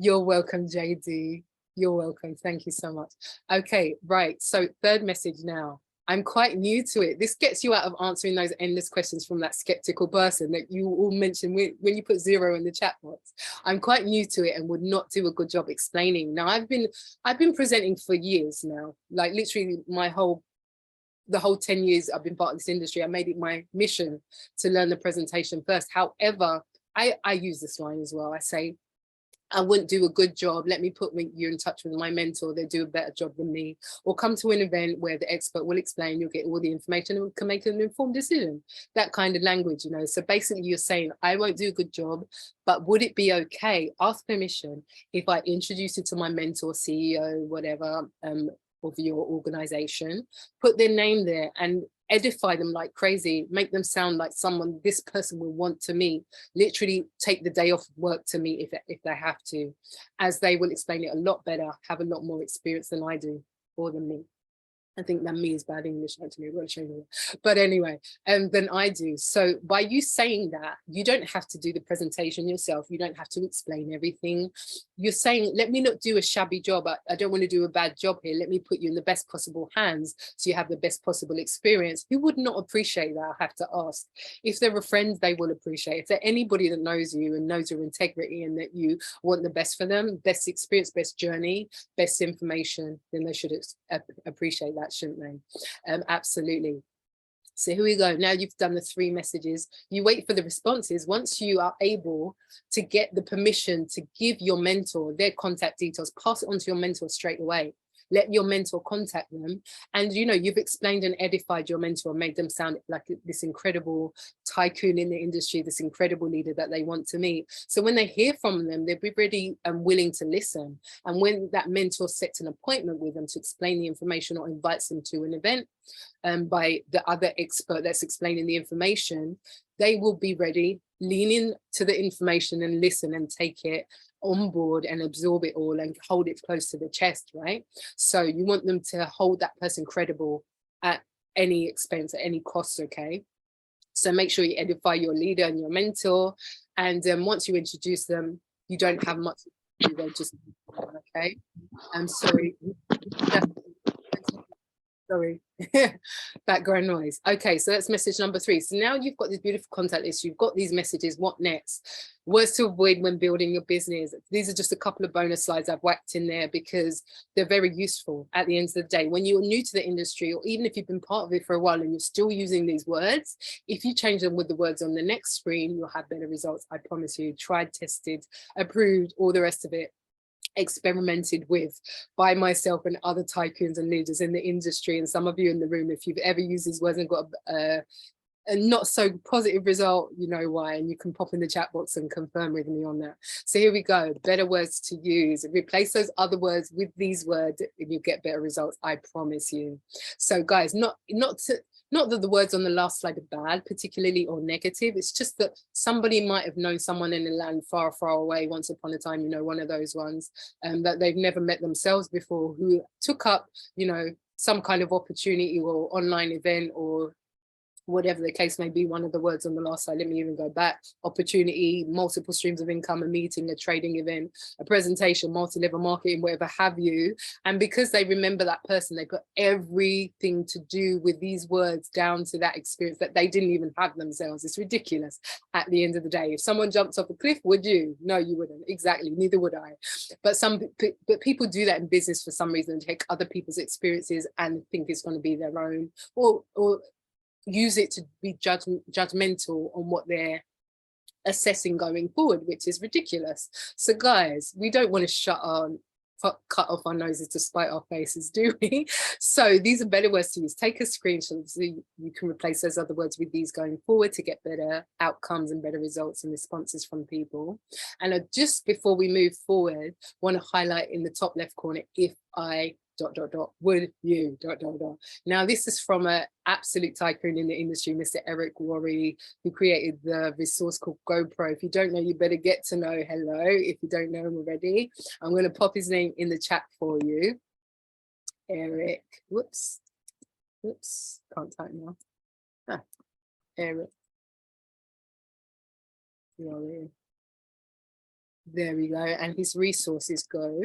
[SPEAKER 2] You're welcome, JD. You're welcome. Thank you so much. Okay, right. So third message now. I'm quite new to it. This gets you out of answering those endless questions from that skeptical person that you all mentioned when you put 0 in the chat box. I'm quite new to it and would not do a good job explaining. Now, I've been presenting for years now, like literally the whole 10 years I've been part of this industry. I made it my mission to learn the presentation first. However, I use this line as well. I say, I wouldn't do a good job. Let me put you in touch with my mentor. They do a better job than me. Or come to an event where the expert will explain, you'll get all the information and can make an informed decision. That kind of language, you know. So basically you're saying, I won't do a good job, but would it be okay, ask permission, if I introduce you to my mentor, CEO, whatever, of your organization, put their name there and edify them like crazy, make them sound like someone this person will want to meet, literally take the day off work to meet if they have to, as they will explain it a lot better, have a lot more experience than I do, or than me. I think that me is bad English actually, but anyway, than I do. So by you saying that, you don't have to do the presentation yourself. You don't have to explain everything. You're saying, let me not do a shabby job. I don't want to do a bad job here. Let me put you in the best possible hands so you have the best possible experience. Who would not appreciate that? I have to ask. If they're a friend, they will appreciate it. If they're anybody that knows you and knows your integrity and that you want the best for them, best experience, best journey, best information, then they should appreciate that, shouldn't they? Absolutely. So here we go. Now you've done the 3 messages. You wait for the responses. Once you are able to get the permission to give your mentor their contact details, pass it on to your mentor straight away. Let your mentor contact them. And, you know, you've explained and edified your mentor, made them sound like this incredible tycoon in the industry, this incredible leader that they want to meet. So when they hear from them, they'll be ready and willing to listen. And when that mentor sets an appointment with them to explain the information or invites them to an event by the other expert that's explaining the information, they will be ready, lean in to the information and listen and take it on board and absorb it all and hold it close to the chest, right? So you want them to hold that person credible at any expense, at any cost, okay? So make sure you edify your leader and your mentor. And once you introduce them, you don't have much to do, they're just, okay? I'm sorry. Sorry, background noise. Okay, so that's message number 3. So now you've got this beautiful contact list, you've got these messages, what next? Words to avoid when building your business. These are just a couple of bonus slides I've whacked in there because they're very useful at the end of the day. When you're new to the industry, or even if you've been part of it for a while and you're still using these words, if you change them with the words on the next screen, you'll have better results, I promise you. Tried, tested, approved, all the rest of it. Experimented with by myself and other tycoons and leaders in the industry, and some of you in the room, if you've ever used these words and got a not so positive result, you know why, and you can pop in the chat box and confirm with me on that. So here we go, better words to use. Replace those other words with these words and you get better results, I promise you. So guys, not that the words on the last slide are bad particularly or negative, it's just that somebody might have known someone in a land far, far away once upon a time, you know, one of those ones that they've never met themselves before, who took up, you know, some kind of opportunity or online event or whatever the case may be. One of the words on the last slide, let me even go back: opportunity, multiple streams of income, a meeting, a trading event, a presentation, multi-level marketing, whatever have you. And because they remember that person, they put everything to do with these words down to that experience that they didn't even have themselves. It's ridiculous at the end of the day. If someone jumped off a cliff, would you? No, you wouldn't. Exactly, neither would I. But people do that in business for some reason, take other people's experiences and think it's going to be their own, or use it to be judgmental on what they're assessing going forward, which is ridiculous. So guys, we don't want to cut off our noses to spite our faces, do we? So these are better words to use. Take a screenshot so you can replace those other words with these going forward to get better outcomes and better results and responses from people. And just before we move forward, want to highlight in the top left corner, if I ... would you ... Now this is from an absolute tycoon in the industry, Mr. Eric Worre, who created the resource called GoPro. If you don't know, you better get to know. Hello, if you don't know him already, I'm going to pop his name in the chat for you. Eric, whoops, can't type now. Eric Worre. There we go, and his resources go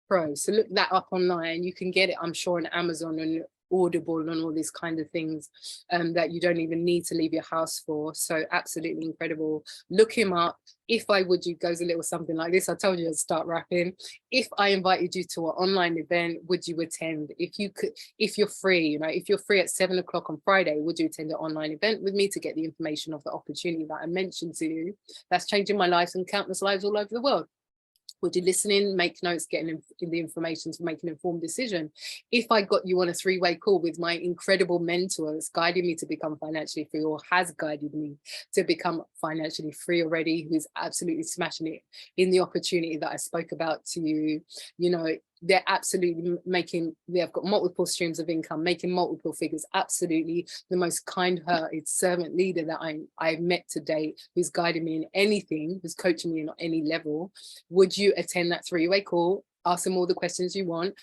[SPEAKER 2] Pro. So look that up online. You can get it, I'm sure, on Amazon and Audible and all these kind of things that you don't even need to leave your house for. So absolutely incredible. Look him up. If I would, you goes a little something like this. I told you I'd start rapping. If I invited you to an online event, would you attend? If you could, if you're free, you know, if you're free at 7 o'clock on Friday, would you attend an online event with me to get the information of the opportunity that I mentioned to you? That's changing my life and countless lives all over the world. Would you listen in, make notes, getting in the information to make an informed decision? If I got you on a 3-way call with my incredible mentor that's guided me to become financially free, or has guided me to become financially free already, who's absolutely smashing it in the opportunity that I spoke about to you, you know, they're absolutely they've got multiple streams of income, making multiple figures, absolutely the most kind-hearted servant leader that I've met to date, who's guiding me in anything, who's coaching me on any level. Would you attend that 3-way call, ask them all the questions you want,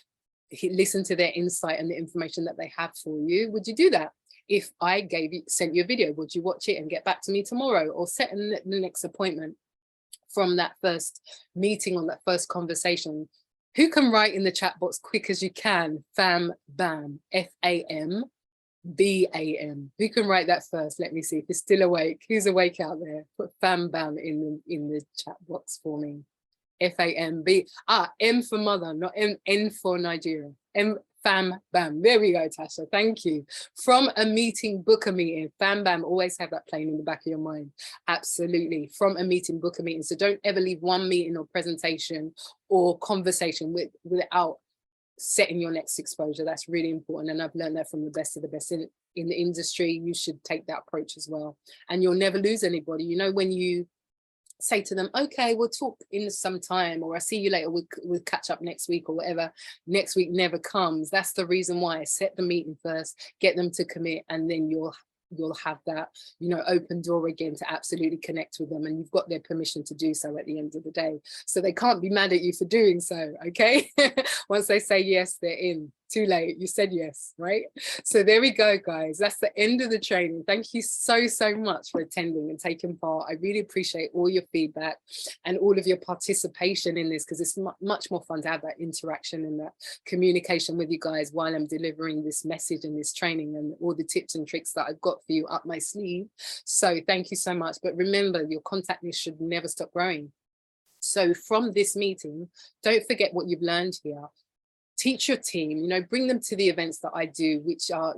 [SPEAKER 2] listen to their insight and the information that they have for you? Would you do that? If I sent you a video, would you watch it and get back to me tomorrow, or set the next appointment from that first meeting, on that first conversation? Who can write in the chat box quick as you can? Fam Bam, FAMBAM. Who can write that first? Let me see if it's still awake. Who's awake out there? Put Fam Bam in the chat box for me. FAMB. M for mother, not N for Nigeria. Fam Bam. There we go, Tasha. Thank you. From a meeting, book a meeting. Fam Bam. Always have that playing in the back of your mind. Absolutely. From a meeting, book a meeting. So don't ever leave one meeting or presentation or conversation without setting your next exposure. That's really important. And I've learned that from the best of the best in the industry. You should take that approach as well. And you'll never lose anybody. You know, when you say to them, okay, we'll talk in some time, or I'll see you later, we'll catch up next week, or whatever, next week never comes. That's the reason why. Set the meeting first, get them to commit, and then you'll have that, you know, open door again to absolutely connect with them, and you've got their permission to do so at the end of the day. So they can't be mad at you for doing so, okay? Once they say yes, they're in. Too late, you said yes, right? So there we go, guys. That's the end of the training. Thank you so much for attending and taking part. I really appreciate all your feedback and all of your participation in this, because it's much more fun to have that interaction and that communication with you guys while I'm delivering this message and this training and all the tips and tricks that I've got for you up my sleeve. So thank you so much. But remember, your contact list should never stop growing. So from this meeting, don't forget what you've learned here. teach your team, you know, bring them to the events that I do, which are,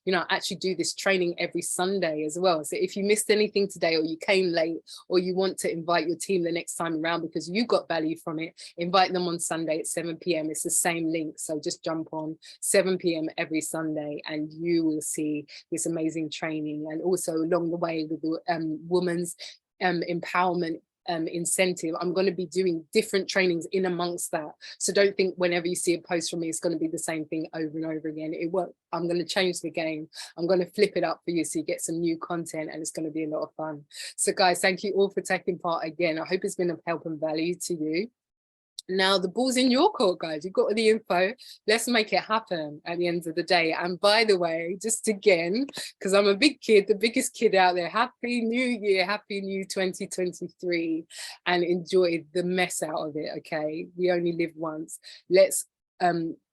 [SPEAKER 2] you know, I actually do this training every Sunday as well. So if you missed anything today, or you came late, or you want to invite your team the next time around because you got value from it, invite them on Sunday at 7 p.m. It's the same link. So just jump on 7 p.m. every Sunday and you will see this amazing training. And also along the way with the women's empowerment incentive, I'm going to be doing different trainings in amongst that. So don't think whenever you see a post from me, it's going to be the same thing over and over again. It won't. I'm going to change the game. I'm going to flip it up for you so you get some new content, and it's going to be a lot of fun. So guys, thank you all for taking part again. I hope it's been of help and value to you. Now the ball's in your court, guys. You've got all the info. Let's make it happen at the end of the day. And by the way, just again, because I'm a big kid, the biggest kid out there, happy new year, happy new 2023, and enjoy the mess out of it. Okay, we only live once. Let's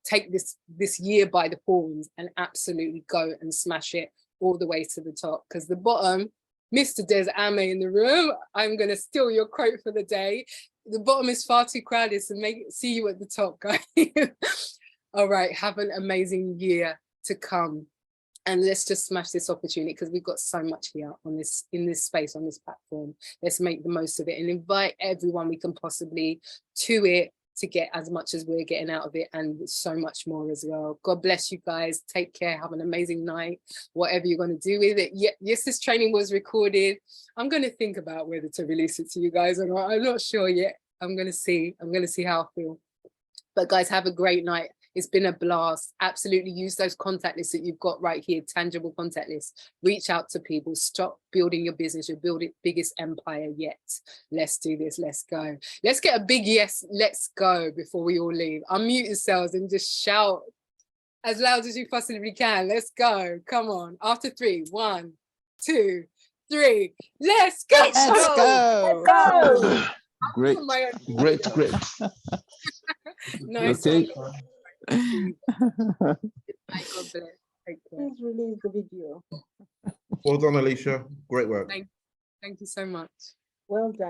[SPEAKER 2] take this year by the horns and absolutely go and smash it all the way to the top, because the bottom, Mr. Des Ame in the room, I'm going to steal your quote for the day. The bottom is far too crowded, so see you at the top, guys. All right, have an amazing year to come. And let's just smash this opportunity, because we've got so much here on this, in this space, on this platform. Let's make the most of it and invite everyone we can possibly to it, to get as much as we're getting out of it, and so much more as well. God bless you guys. Take care. Have an amazing night, whatever you're going to do with it. Yes, this training was recorded. I'm going to think about whether to release it to you guys or not. I'm not sure yet. I'm going to see how I feel. But guys, have a great night. It's been a blast. Absolutely use those contact lists that you've got right here, tangible contact lists. Reach out to people. Stop building your business. You're building biggest empire yet. Let's do this. Let's go. Let's get a big yes. Let's go before we all leave. Unmute yourselves and just shout as loud as you possibly can. Let's go. Come on. After 3, 1, 2, 3. Let's go.
[SPEAKER 3] Let's go.
[SPEAKER 2] Let's go.
[SPEAKER 4] Great. Great.
[SPEAKER 2] Nice.
[SPEAKER 4] Okay.
[SPEAKER 2] God bless. Take care.
[SPEAKER 3] Please release the video.
[SPEAKER 5] Well done, Alicia. Great work.
[SPEAKER 2] Thank you so much.
[SPEAKER 3] Well done.